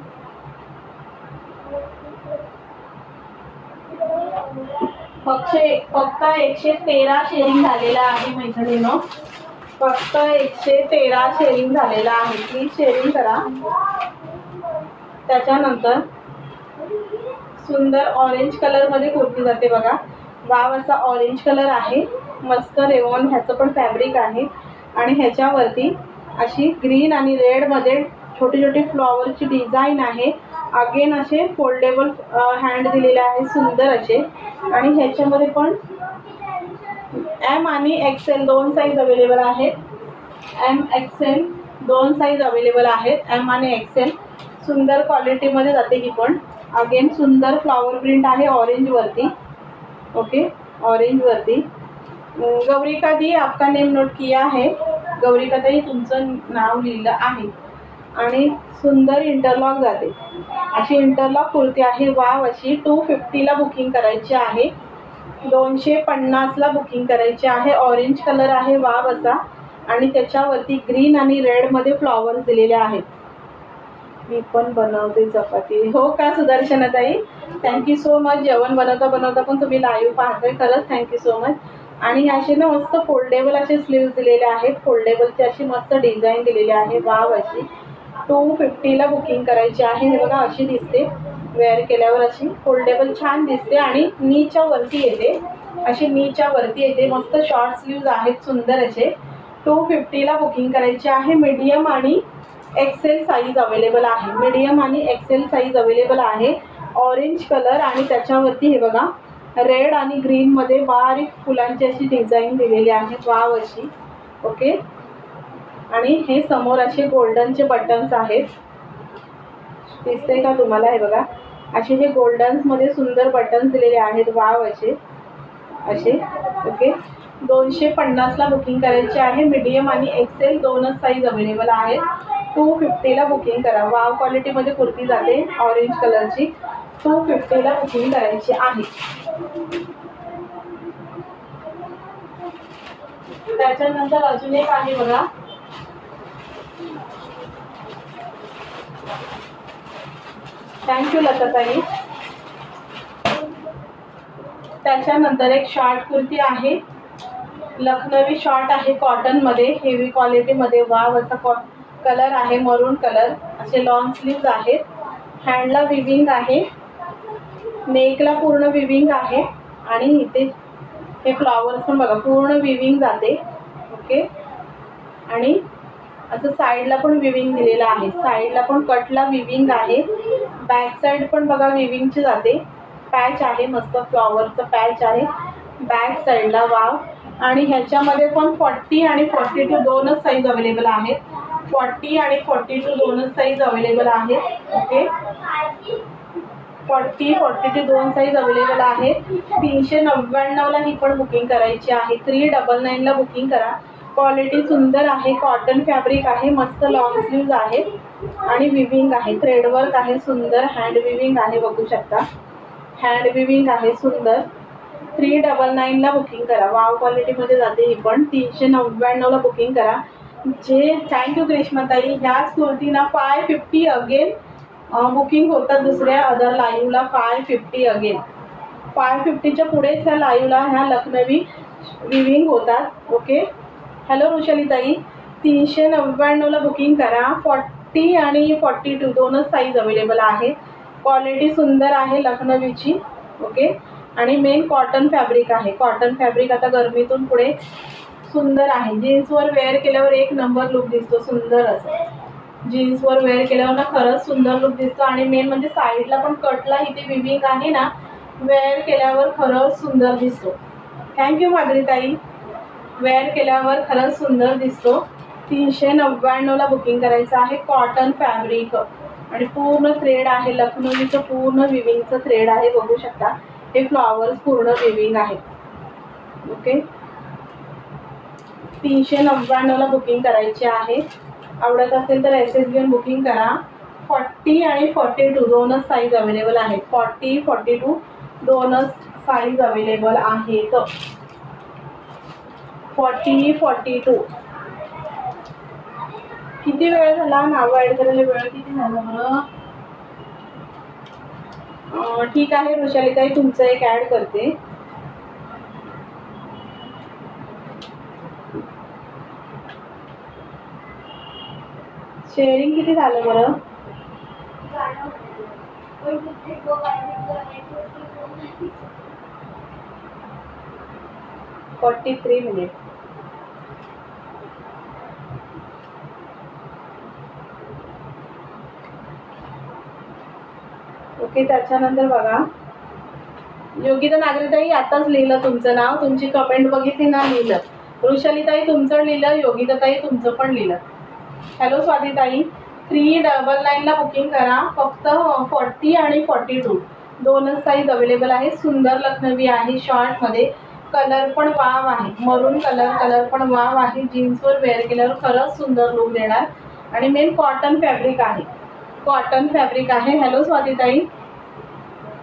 फक्त 113 शेअरिंग झालेला आहे मैत्रिणींनो. फक्त 113 शेअरिंग झालेला आहे. प्लीज शेअरिंग करा. त्याच्यानंतर सुंदर ऑरेंज कलर मध्ये कुर्ती जाते बघा. वाव असा ऑरेंज कलर आहे. मस्त रेवॉन ह्याचं पण फॅब्रिक आहे आणि ह्याच्यावरती अशी ग्रीन आणि रेड मध्ये छोटी छोटी फ्लॉवरची डिझाईन आहे. अगेन असे फोल्डेबल हँड दिलेले आहे सुंदर असे. आणि ह्याच्यामध्ये पण एम आणि एक्सेल दोन साईज अवेलेबल आहेत. एम एक्सेल दोन साईज अवेलेबल आहेत. एम आणि एक्सेल सुंदर क्वालिटीमध्ये जाते ही पण. अगेन सुंदर फ्लॉवर प्रिंट आहे ऑरेंज वरती. ओके ऑरेंज वरती. गौरिका दी आपका नेम नोट किया है. गौरिका ताई तुमचं नाव लिहिलं आहे. आणि सुंदर इंटरलॉक जाते. अशी इंटरलॉक कुर्ती आहे. वाव अशी 250 ला बुकिंग करायची आहे. 250 ला बुकिंग करायची आहे. ऑरेंज कलर आहे वाव असा आणि त्याच्यावरती ग्रीन आणि रेड मध्ये फ्लॉवर्स दिलेले आहेत. मी पण बनवते चपाती. हो का सुदर्शनाताई, थँक्यू सो मच. जेवण बनवता बनवता पण तुम्ही लाईव्ह पाहताय. खरंच थँक्यू सो मच. आणि असे ना मस्त फोल्डेबल असे स्लीव्स दिलेले आहेत. फोल्डेबलची अशी मस्त डिझाईन दिलेली आहे. वाव अशी 250 ला बुकिंग करायची आहे. हे बघा अशी दिसते. वेअर केल्यावर अशी फोल्डेबल छान दिसते आणि नीच्या वरती येते. अशी नीच्या वरती येते. मस्त शॉर्ट स्लीव्ज आहेत सुंदर असे. 250 ला बुकिंग करायची आहे. मीडियम आणि एक्सेल साईज अवेलेबल आहे. मीडियम आणि एक्सेल साईज अवेलेबल आहे. ऑरेंज कलर आणि त्याच्यावरती हे बघा रेड आणि ग्रीन मध्ये बारीक फुलांची अशी डिझाईन दिलेली आहे. वाव अशी. ओके आणि हे समोर असे गोल्डनचे बटन्स आहेत. दिसते का तुम्हाला? हे बघा असे हे गोल्डन्स मध्ये सुंदर बटन्स दिलेले आहेत. वाव असे असे. ओके 250 ला बुकिंग करायची आहे. मीडियम आणि एक्सेल दोनच साईज अवेलेबल आहेत. 250 ला बुकिंग करा. वाव क्वालिटीमध्ये कुर्ती जाते ऑरेंज कलरची. 250 ला बुकिंग करायची आहे. त्याच्यानंतर अजून एक आहे बघा. थँक्यू लताताई. त्याच्यानंतर एक शॉर्ट कुर्ती आहे. लखनवी शॉर्ट आहे कॉटन मध्ये हेवी क्वालिटी मध्ये. वाव असा कलर आहे मरून कलर. असे लॉंग स्लीव्ज आहेत. हँडला विविंग आहे. नेकला पूर्ण विविंग आहे आणि इथे हे फ्लॉवर्स पण बघा पूर्ण विविंग जाते. ओके आणि असं साईडला पण विविंग दिलेलं आहे. साईडला पण कटला विविंग आहे. बॅक साईड पण बघा विविंगची जाते. पॅच आहे मस्त फ्लॉवरचं पॅच आहे बॅक साईडला. वाव. आणि ह्याच्यामध्ये पण 40 आणि 42 दोनच साईज अवेलेबल आहेत. 40 आणि 42 दोनच साईज अवेलेबल आहेत. ओके 40, 42 दोन साईज अवेलेबल आहेत. 399 ला ही पण बुकिंग करायची आहे. 399 ला बुकिंग करा. क्वालिटी सुंदर आहे. कॉटन फॅब्रिक आहे. मस्त लॉंग स्लीव्ज आहेत आणि विविंग आहे. थ्रेडवर्क आहे सुंदर. हँड विविंग आहे बघू शकता. हँड विविंग आहे सुंदर. 399 ला बुकिंग करा. वाव क्वालिटीमध्ये जाते ही पण. 399 ला बुकिंग करा. जे थँक्यू ग्रीष्माताई. ह्याच कुर्तीना 550 अगेन बुकिंग होतात दुसऱ्या अदर लाईव्हला. 550 अगेन 550च्या पुढेच ह्या लाईव्हला ह्या लखनवी विविंग होतात. ओके हॅलो रुशालीताई. 399 ला बुकिंग करा. 40 आणि 42 दोनच साईज अवेलेबल आहे. क्वालिटी सुंदर आहे लखनवीची. ओके आणि मेन कॉटन फॅब्रिक आहे. कॉटन फॅब्रिक आता गरमीतून पुढे सुंदर आहे. जीन्सवर वेअर केल्यावर एक नंबर लुक दिसतो सुंदर असं. जीन्सवर वेअर केल्यावर ना खरंच सुंदर लुक दिसतो. आणि मेन म्हणजे साईडला पण कटला इथे विविंग आहे ना. वेअर केल्यावर खरंच सुंदर दिसतो. थँक्यू माधुरीताई. वेअर केल्यावर खरंच सुंदर दिसतो. 399 ला बुकिंग करायचं आहे. कॉटन फॅब्रिक आणि पूर्ण थ्रेड आहे. लखनवीचं पूर्ण विविंगचं थ्रेड आहे बघू शकता. हे फ्लॉवर्स पूर्ण विविंग आहे. ओके 399 ला बुकिंग करायची आहे. आवडत असेल तर एसएस घेऊन बुकिंग करा. 40 आणि 42 दोनच साईज अवेलेबल आहेत. 40, 42 दोनच साईज अवेलेबल आहेत. 40, 42 किती वेळ झाला नाव ऍड करायला? वेळ किती झाला बरं? ठीक आहे वृषालीताई, तुमचं एक ऍड करते. शेअरिंग किती झालं बरं? 43 मिनिट. ओके, त्याच्यानंतर बघा योगिता नागरेताई आताच लिहिलं तुमचं नाव, तुमची कमेंट बघितली ना, लिहिलं. वृषालीताई तुमचं लिहिलं, योगिताताई तुमचं पण लिहिलं. हॅलो स्वातीताई, 399ला बुकिंग करा. फक्त 40 आणि 42 दोनच साईज अवेलेबल आहे. सुंदर लखनवी आहे, शॉर्टमध्ये. कलर पण वाव आहे, मरून कलर पण वाव आहे. जीन्सवर वेअर केल्यावर खरंच सुंदर लुक देणार. आणि मेन कॉटन फॅब्रिक आहे, कॉटन फॅब्रिक आहे. हॅलो स्वातीताई,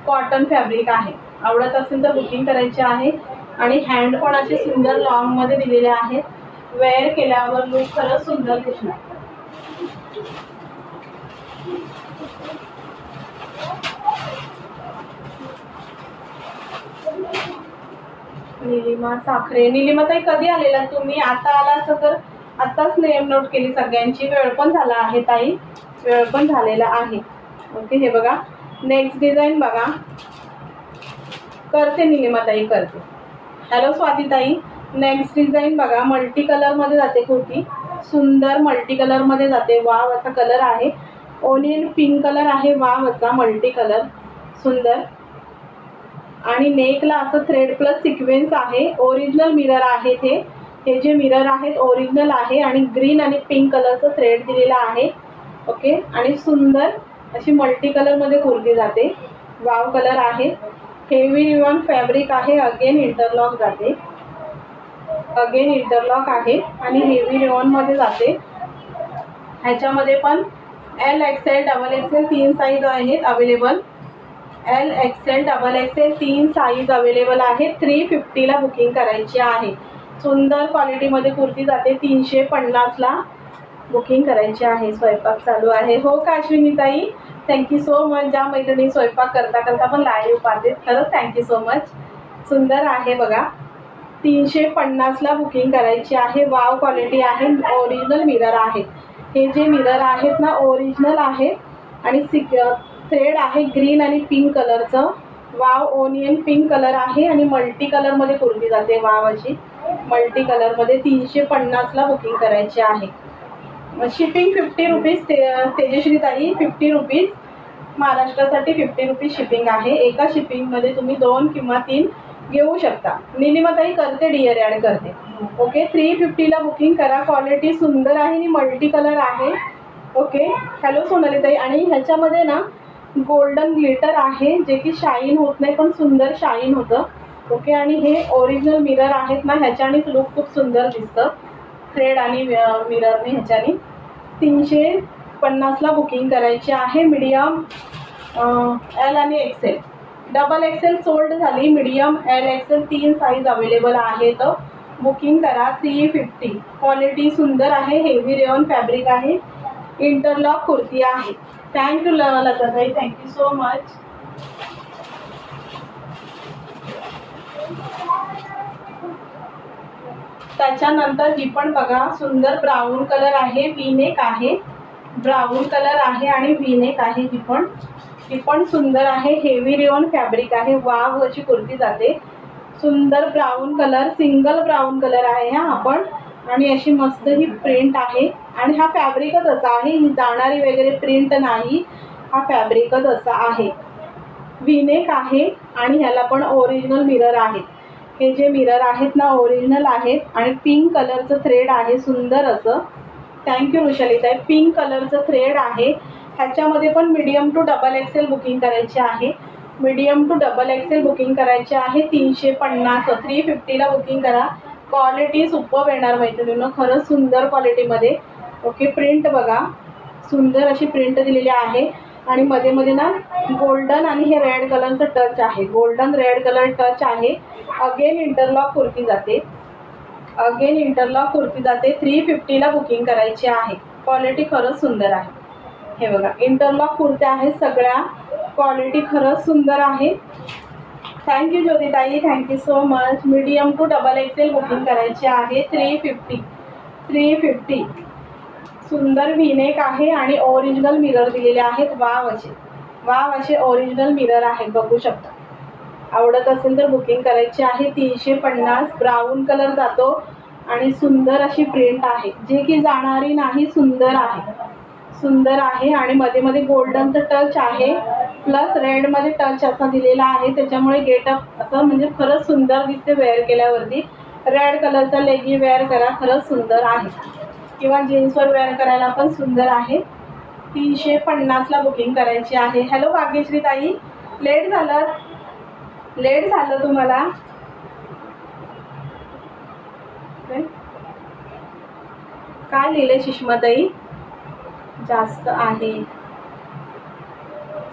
कॉटन फॅब्रिक आहे. आवडत असेल तर बुकिंग करायची आहे. आणि हँड पण असे सुंदर लॉंगमध्ये दिलेले आहेत. वेअर केल्यावर लुक खरंच सुंदर दिसणार. निलिमा साखरे. निलिमाताई कधी आलेला तुम्ही? आता आला असं तर आताच नेम नोट केली सगळ्यांची. वेळ पण झाला आहे ताई, वेळ पण झालेला आहे. ओके, हे बघा नेक्स्ट डिझाईन बघा. करते निलिमाताई, करते. हॅलो स्वातीताई, नेक्स्ट डिझाईन बघा. मल्टी कलरमध्ये जाते कुर्ती, सुंदर मल्टी कलरमध्ये जाते. वाव असा कलर आहे, ओनियन पिंक कलर आहे. वाव असा मल्टी कलर, सुंदर. आणि नेकला असं थ्रेड प्लस सिक्वेन्स आहे. ओरिजिनल मिरर आहेत हे जे मिरर आहेत ओरिजिनल आहे. आणि ग्रीन आणि पिंक कलरचं थ्रेड दिलेला आहे. ओके, आणि सुंदर अशी मल्टी कलरमध्ये कुर्ती जाते. वाव कलर आहे. हेवी रिवॉन फॅब्रिक आहे. अगेन इंटरलॉक जाते, अगेन इंटरलॉक आहे. आणि हेवी रिवॉनमध्ये जाते. ह्याच्यामध्ये पण L XL double XL 3 size आहेत available. L XL double XL 3 size available आहे. 350ला बुकिंग करायची आहे. सुंदर क्वालिटीमध्ये कुर्ती जाते. 350ला बुकिंग करायची आहे. स्वयंपाक चालू आहे. हो का अश्विनीताई, थँक्यू सो मच. ज्या मैत्रिणी स्वयंपाक करता करता पण लाईव्ह पाहते, खरंच थँक्यू सो मच. सुंदर आहे बघा. 350ला बुकिंग करायची आहे. वाव क्वालिटी आहे. ओरिजिनल मिरर आहे. हे जे मिरर आहेत ना ओरिजिनल आहे. आणि थ्रेड आहे ग्रीन आणि पिंक कलरचं. वाव ओनियन पिंक कलर आहे. आणि मल्टी कलरमध्ये कुर्ती जाते. वाव अशी मल्टी कलरमध्ये. 350ला बुकिंग करायची आहे. Shipping 50 rupees. तेजश्रीताई 50 रुपीज. महाराष्ट्रासाठी 50 रुपीज शिपिंग आहे. एका शिपिंगमध्ये तुम्ही 2 किंवा 3 घेऊ शकता. निलिमाताई करते, डिअर ॲड करते. ओके, 350ला बुकिंग करा. क्वालिटी सुंदर आहे आणि मल्टी कलर आहे. ओके, हॅलो सोनालीताई. आणि ह्याच्यामध्ये ना गोल्डन ग्लिटर आहे, जे की शाईन होत नाही पण सुंदर शाईन होतं. ओके, आणि हे ओरिजिनल मिरर आहेत ना, ह्याच्याने लुक खूप सुंदर दिसतं. थ्रेड आणि मिररने ह्याच्याने. 350ला बुकिंग करायची आहे. मीडियम एल आणि एक्सेल. डबल एक्सेल सोल्ड झाली. Medium L XL 3 size available आहेत. बुकिंग करा. 350. क्वालिटी सुंदर आहे. हेवी रेयॉन फॅब्रिक आहे. इंटरलॉक कुर्ती आहे. Thank you Latatai, thank you so much. त्याच्यानंतर ही पण बघा सुंदर ब्राऊन कलर आहे. वीनेक आहे, ब्राऊन कलर आहे आणि वीनेक आहे. ही पण सुंदर आहे. हेवी रेयॉन फॅब्रिक आहे. वाव अशी कुर्ती जाते. सुंदर brown colour, single brown colour आहे हा पण. आणि अशी मस्त ही प्रिंट आहे. आणि हा फॅब्रिकच असा आहे, ही जाणारी वगैरे प्रिंट नाही, हा फॅब्रिकच असा आहे. वीनेक आहे. आणि ह्याला पण ओरिजिनल मिरर आहे. हे जे मिरर आहेत ना ओरिजिनल आहेत. आणि पिंक कलरचं थ्रेड आहे सुंदर असं. थँक्यू वृषालीताई. पिंक कलरचं थ्रेड आहे. ह्याच्यामध्ये पण medium to double XL booking करायची आहे. Medium to double XL booking करायची आहे. 350. 350ला बुकिंग करा. क्वालिटी सुपर येणार मैत्रिणींनो, खरंच सुंदर क्वालिटीमध्ये. ओके, प्रिंट बघा सुंदर अशी प्रिंट दिलेली आहे. आणि मध्ये मध्ये ना गोल्डन आणि हे रेड कलरचं टच आहे. गोल्डन रेड कलर टच आहे. अगेन इंटरलॉक कुर्ती जाते. अगेन इंटरलॉक कुर्ती जाते. 350ला बुकिंग करायची आहे. क्वालिटी खरंच सुंदर आहे. हे बघा इंटरलॉक कुर्त्या आहेत सगळ्या, क्वालिटी खरंच सुंदर आहे. थँक्यू ज्योतिताई, thank you so much. Medium to double XL booking करायची आहे. 350. सुंदर व्हीनेक आहे आणि ओरिजिनल मिरर दिलेले आहेत. वाव असे ओरिजिनल मिरर आहेत, बघू शकता. आवडत असेल तर बुकिंग करायची आहे. 350. ब्राऊन कलर जातो आणि सुंदर अशी प्रिंट आहे, जे की जाणारी नाही. सुंदर आहे आणि मध्ये मध्ये गोल्डनचं टच आहे, प्लस रेडमध्ये टच असा दिलेला आहे. त्याच्यामुळे गेटअप असं म्हणजे खरंच सुंदर दिसते वेअर केल्यावरती. रेड कलरचा लेगी वेअर करा, खरंच सुंदर आहे. किंवा जीन्सवर वेअर करायला पण सुंदर आहे. 350ला बुकिंग करायची आहे. हॅलो भाग्यश्री ताई, लेट झालं तुम्हाला. काय लिहिले सुषमाताई? जास्त आहे.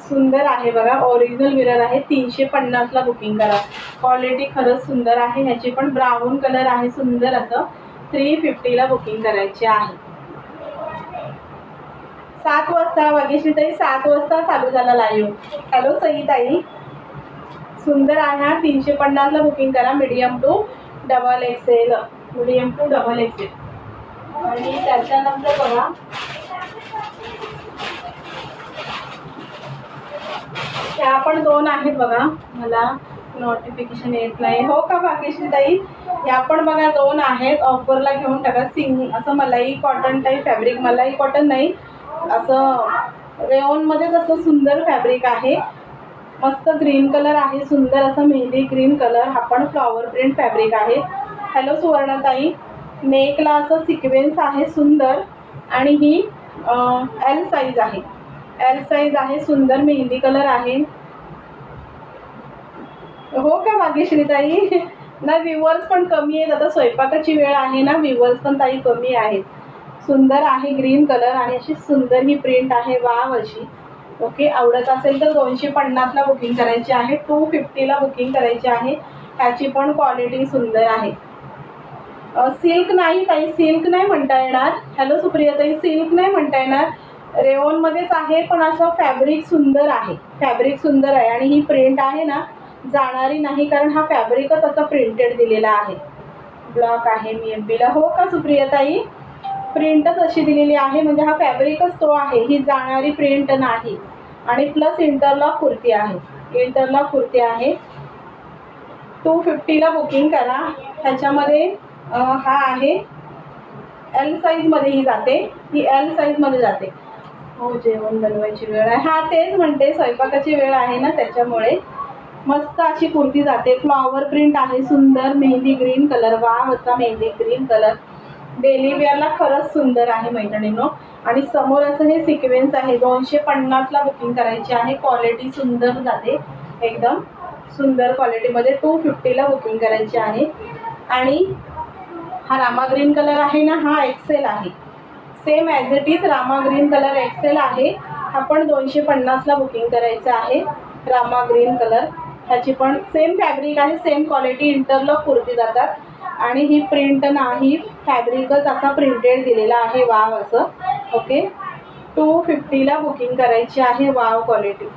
सुंदर आहे बघा, ओरिजिनल मिरर आहे. 350ला बुकिंग करा. क्वालिटी खरंच सुंदर आहे. ह्याची पण ब्राऊन कलर आहे सुंदर असं. 350ला बुकिंग करायची आहे. 7 वाजता भाग्यश्री ताई, 7 वाजता चालू झाला लाईव्ह. हॅलो सई ताई, सुंदर आहे हा. 350ला बुकिंग करा. Medium to double XL. आणि त्याच्यानंतर बघा ह्या पण 2 आहेत बघा. मला नोटिफिकेशन येत नाही. हो का भाग्यश्री ताई? ह्या पण बघा 2 आहेत. ऑफरला घेऊन टाका. असं मलाई कॉटन टाईप फॅब्रिक, मलाई कॉटन नाही, असं रेओनमध्ये कसं सुंदर फॅब्रिक आहे. मस्त ग्रीन कलर आहे, सुंदर असं मेहंदी ग्रीन कलर. हा पण फ्लॉवर प्रिंट फॅब्रिक आहे. हॅलो सुवर्णाताई, नेकला असं सिक्वेन्स आहे सुंदर आणि ही एल साईज आहे. सुंदर मेहंदी कलर आहे. हो का भाग्यश्रीताई? ना व्ह्यूअर्स पण कमी आहेत, आता स्वयंपाकाची वेळ आहे ना, व्ह्यूअर्स पण ताई कमी आहेत. सुंदर आहे ग्रीन कलर आणि अशी सुंदर ही प्रिंट आहे. वाव अशी. ओके, आवडत असेल तर 250ला बुकिंग करायची आहे. 250ला बुकिंग करायची आहे. ह्याची पण क्वालिटी सुंदर आहे. सिल्क नाही ताई, सिल्क नाही म्हणता येणार. हॅलो सुप्रियाताई, सिल्क नाही म्हणता येणार. रेओनमध्येच आहे, पण असं फॅब्रिक सुंदर आहे. आणि ही प्रिंट आहे ना, जाणारी नाही, कारण हा फॅब्रिकच असा प्रिंटेड दिलेला आहे. ब्लॉक आहे मी एमबीला. हो का सुप्रियाताई? प्रिंटच अशी दिलेली आहे, म्हणजे हा फॅब्रिकच तो आहे, ही जाणारी प्रिंट नाही. आणि प्लस इंटरलॉक कुर्ती आहे. 250ला बुकिंग करा. ह्याच्यामध्ये हा आहे एल साईजमध्ये ही जाते. एल साईजमध्ये जाते. हो, जेवण बनवायची वेळ आहे. हा तेच म्हणते, स्वयंपाकाची वेळ आहे ना, त्याच्यामुळे. मस्त अशी कुर्ती जाते. फ्लॉवर प्रिंट आहे सुंदर, मेहंदी ग्रीन कलर. वाव असा मेहंदी ग्रीन कलर. डेली वेअरला खरंच सुंदर आहे मैत्रिणींनो. आणि समोर असं हे सिक्वेन्स आहे. 250ला बुकिंग करायची आहे. क्वालिटी सुंदर जाते, एकदम सुंदर क्वालिटीमध्ये. 250ला बुकिंग करायची आहे. आणि हा रामा ग्रीन कलर आहे ना, हा एक्सेल आहे. Same as it is Rama green colour XL आहे. हा पण 250ला बुकिंग करायचं आहे. Rama green colour. ह्याची पण सेम फॅब्रिक आहे, सेम क्वालिटी. इंटरलॉक कुर्ती जातात. आणि ही प्रिंट नाही, फॅब्रिकच असा प्रिंटेड दिलेला आहे. वाव असं. ओके, 250ला बुकिंग करायची आहे. Wow quality.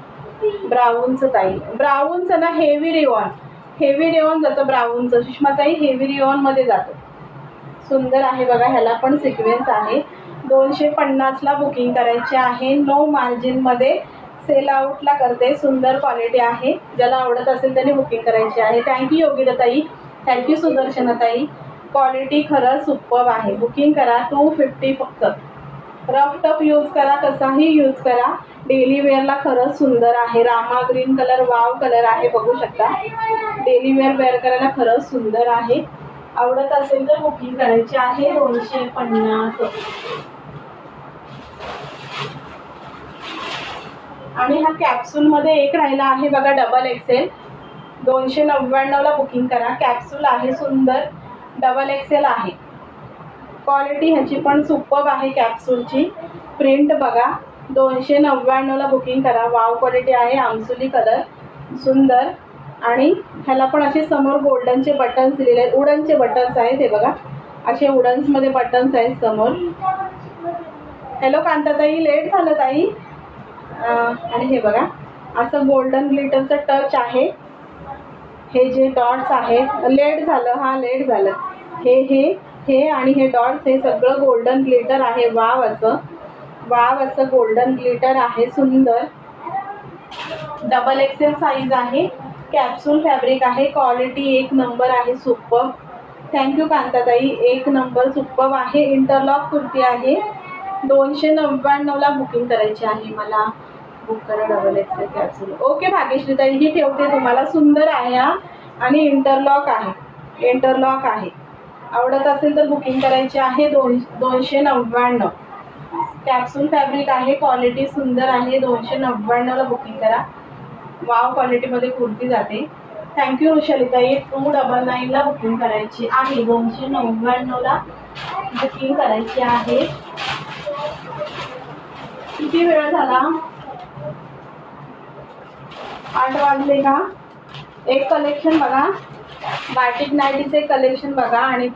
ब्राऊनचं ताई, ब्राऊनचं ना हेवी रेओन जातं. ब्राऊनचं सुषमाताई हेवी रेओनमध्ये जातं. सुंदर आहे बघा. ह्याला पण सिक्वेन्स आहे. 250ला बुकिंग करायची आहे. नो मार्जिनमध्ये सेल आउटला करते. सुंदर क्वालिटी आहे. ज्याला आवडत असेल त्याने बुकिंग करायची आहे. थँक्यू योगिताताई, थँक्यू सुदर्शनाताई. क्वालिटी खरंच सुपर्ब आहे. बुकिंग करा. 250 फक्त. रफ टफ यूज करा, कसाही यूज करा. डेली वेअरला खरंच सुंदर आहे. Rama green colour, wow colour आहे, बघू शकता. डेली वेअर करायला खरंच सुंदर आहे. आवडत असेल तर बुकिंग करायची आहे. 250. आणि हा कॅप्सूलमध्ये एक राहिला आहे बघा, डबल एक्सेल. 299ला बुकिंग करा. कॅप्सूल आहे सुंदर, डबल एक्सेल आहे. क्वालिटी ह्याची पण सुपर्ब आहे. कॅप्सूलची प्रिंट बघा. 299ला बुकिंग करा. वाव क्वालिटी आहे. आमसुली कलर सुंदर. आणि ह्याला पण असे समोर गोल्डनचे बटन्स दिलेले आहेत. वुडनचे बटन्स आहेत हे बघा, असे वुडन्समध्ये बटन्स आहेत समोर. हॅलो कांताताई, लेट झालं ताई. आणि हे बघा असं गोल्डन ग्लिटरचं टच आहे. हे जे डॉट्स आहेत, लेट झालं, हा लेट झालं. हे हे हे आणि हे डॉट्स हे सगळं गोल्डन ग्लिटर आहे. वाव असं गोल्डन ग्लिटर आहे, सुंदर. डबल एक्सेल साईज आहे. कॅप्सूल फॅब्रिक आहे. क्वालिटी एक नंबर आहे, सुपर. थँक्यू कांताताई, एक नंबर सुपर आहे. इंटरलॉक कुर्ती आहे. 299ला बुकिंग करायची आहे मला. बुक करा डबल एक्सेल कॅप्सूल. ओके भाग्यश्रीताई, ही ठेवते तुम्हाला. सुंदर आहे हा आणि इंटरलॉक आहे. आवडत असेल तर बुकिंग करायची आहे. 299. कॅप्सूल फॅब्रिक आहे. क्वालिटी सुंदर आहे. 299ला बुकिंग करा. वाव क्वालिटीमध्ये कुर्ती जाते. थँक्यू वृषालीताई. 299ला बुकिंग करायची आहे. 299ला बुकिंग करायची आहे. किती वेळ झाला? 8 वाजले का? एक कलेक्शन बघा, बाटिक नाईटीचे कलेक्शन बघा आणि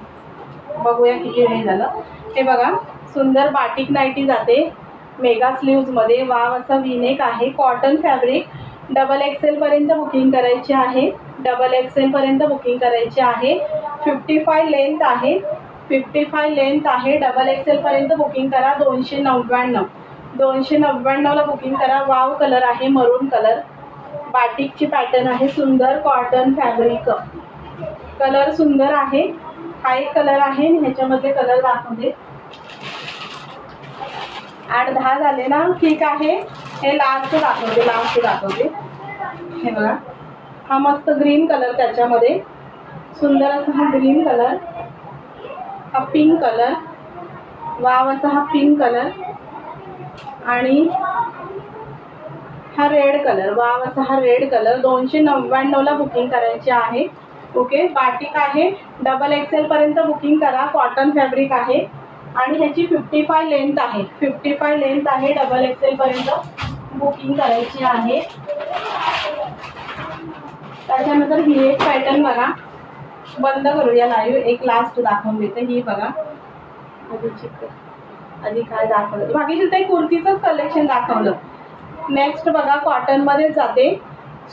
बघूया किती वेळ झालं. हे बघा, सुंदर बाटिक नाईटी जाते मेगा स्लीव्ज मध्ये. वाव असा विनेक आहे. Cotton fabric. डबल एक्सेल पर्यंत बुकिंग करायची आहे. डबल एक्सेल पर्यंत बुकिंग करायची आहे. 55 लेंथ आहे. 55 लेंथ आहे. डबल एक्सेल पर्यंत बुकिंग करा. 299ला बुकिंग करा. वाव कलर आहे, मरून कलर. बाटिकची पॅटर्न आहे, सुंदर. Cotton fabric. कलर सुंदर आहे. हा एक कलर आहे. ह्याच्यामध्ये कलर दाखवते. 8-10 झाले ना? ठीक आहे. हे लास्ट दाखवते. हे बघा, हा मस्त ग्रीन कलर, त्याच्यामध्ये सुंदर असा हा ग्रीन कलर. हा पिंक कलर. वाव असा हा पिंक कलर आणि हा रेड कलर. वाव असा हा रेड कलर. 299ला बुकिंग करायची आहे. ओके, बाटिक आहे. डबल एक्सेल पर्यंत बुकिंग करा. कॉटन फॅब्रिक आहे आणि ह्याची 55 लेंथ आहे. 55 लेंथ आहे. डबल एक्सेल पर्यंत बुकिंग करायची आहे. त्याच्यानंतर ही एक पॅटर्न बघा. बंद करूया लाईव्ह. एक लास्ट दाखवून देते. ही बघा, आधी काय दाखवलं बाकीचे ते कुर्तीचंच कलेक्शन दाखवलं. नेक्स्ट बघा, कॉटन मध्ये जाते.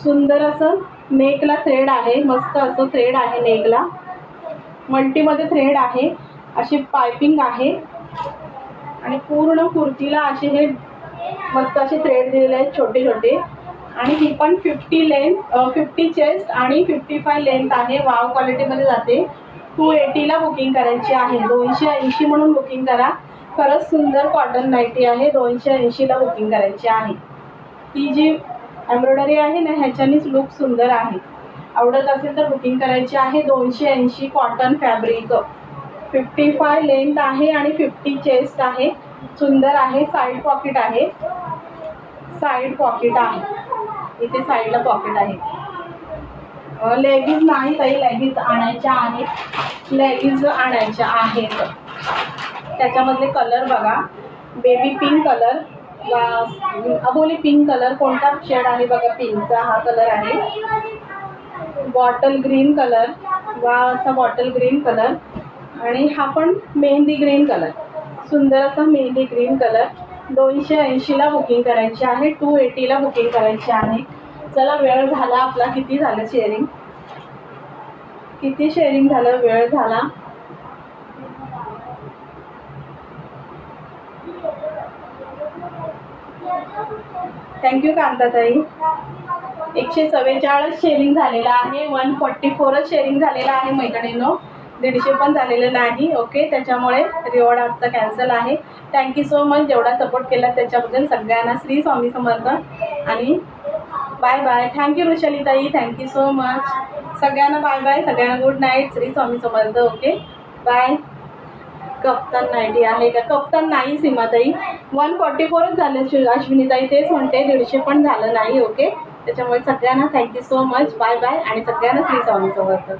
सुंदर असं नेकला थ्रेड आहे. मस्त असं थ्रेड आहे नेकला. मल्टीमध्ये थ्रेड आहे. अशी पायपिंग आहे आणि पूर्ण कुर्तीला असे हे मस्त असे थ्रेड दिलेले आहेत, छोटे छोटे. आणि ही पण 50 चेस्ट आणि 55 लेंथ आहे. वाव क्वालिटीमध्ये जाते. 280ला बुकिंग करायची आहे. 280 म्हणून बुकिंग करा. खरंच सुंदर कॉटन नाईटी आहे. 280ला बुकिंग करायची आहे. ही जी एम्ब्रॉयडरी आहे ना, ह्याच्यानीच लुक सुंदर आहे. आवडत असेल तर बुकिंग करायची आहे. 280 कॉटन फॅब्रिक. 55 लेंथ आहे आणि 50 चेस्ट आहे. सुंदर आहे. साईड पॉकेट आहे. इथे साईडला पॉकेट आहे. लेगीज नाही ताई, लेगीज आणायच्या आहेत. त्याच्यामधले कलर बघा. बेबी पिंक कलर, अबोली पिंक कलर. कोणता शेड आहे बघा, पिंकचा हा कलर आहे. Bottle green colour. वा असा बॉटल ग्रीन कलर. आणि हा पण मेहंदी ग्रीन कलर. सुंदर असा मेहंदी ग्रीन कलर. 280ला बुकिंग करायची आहे. 280ला बुकिंग करायची आहे. चला, वेळ झाला आपला. किती झालं शेअरिंग? झालं? वेळ झाला. थँक्यू कांताताई. 144 शेअरिंग झालेला आहे. 144च शेअरिंग झालेला आहे मैत्रिणींनो. 150 पण झालेलं नाही. ओके, त्याच्यामुळे रिवॉर्ड आजचा कॅन्सल आहे. Thank you so much. जेवढा सपोर्ट केला त्याच्याबद्दल सगळ्यांना श्री स्वामी समर्थ आणि बाय बाय. थँक्यू वृषालीताई. Thank you so much. सगळ्यांना बाय बाय. सगळ्यांना good night. Shri Swami Samarth. Okay, bye. Kaftan nighty आहे का? कप्तान नाही सीमाताई. 144च झाले अश्विनीताई. तेच म्हणते, 150 पण झालं नाही. ओके, त्याच्यामुळे सगळ्यांना thank you so much. Bye bye आणि सगळ्यांना श्री स्वामी समर्थ.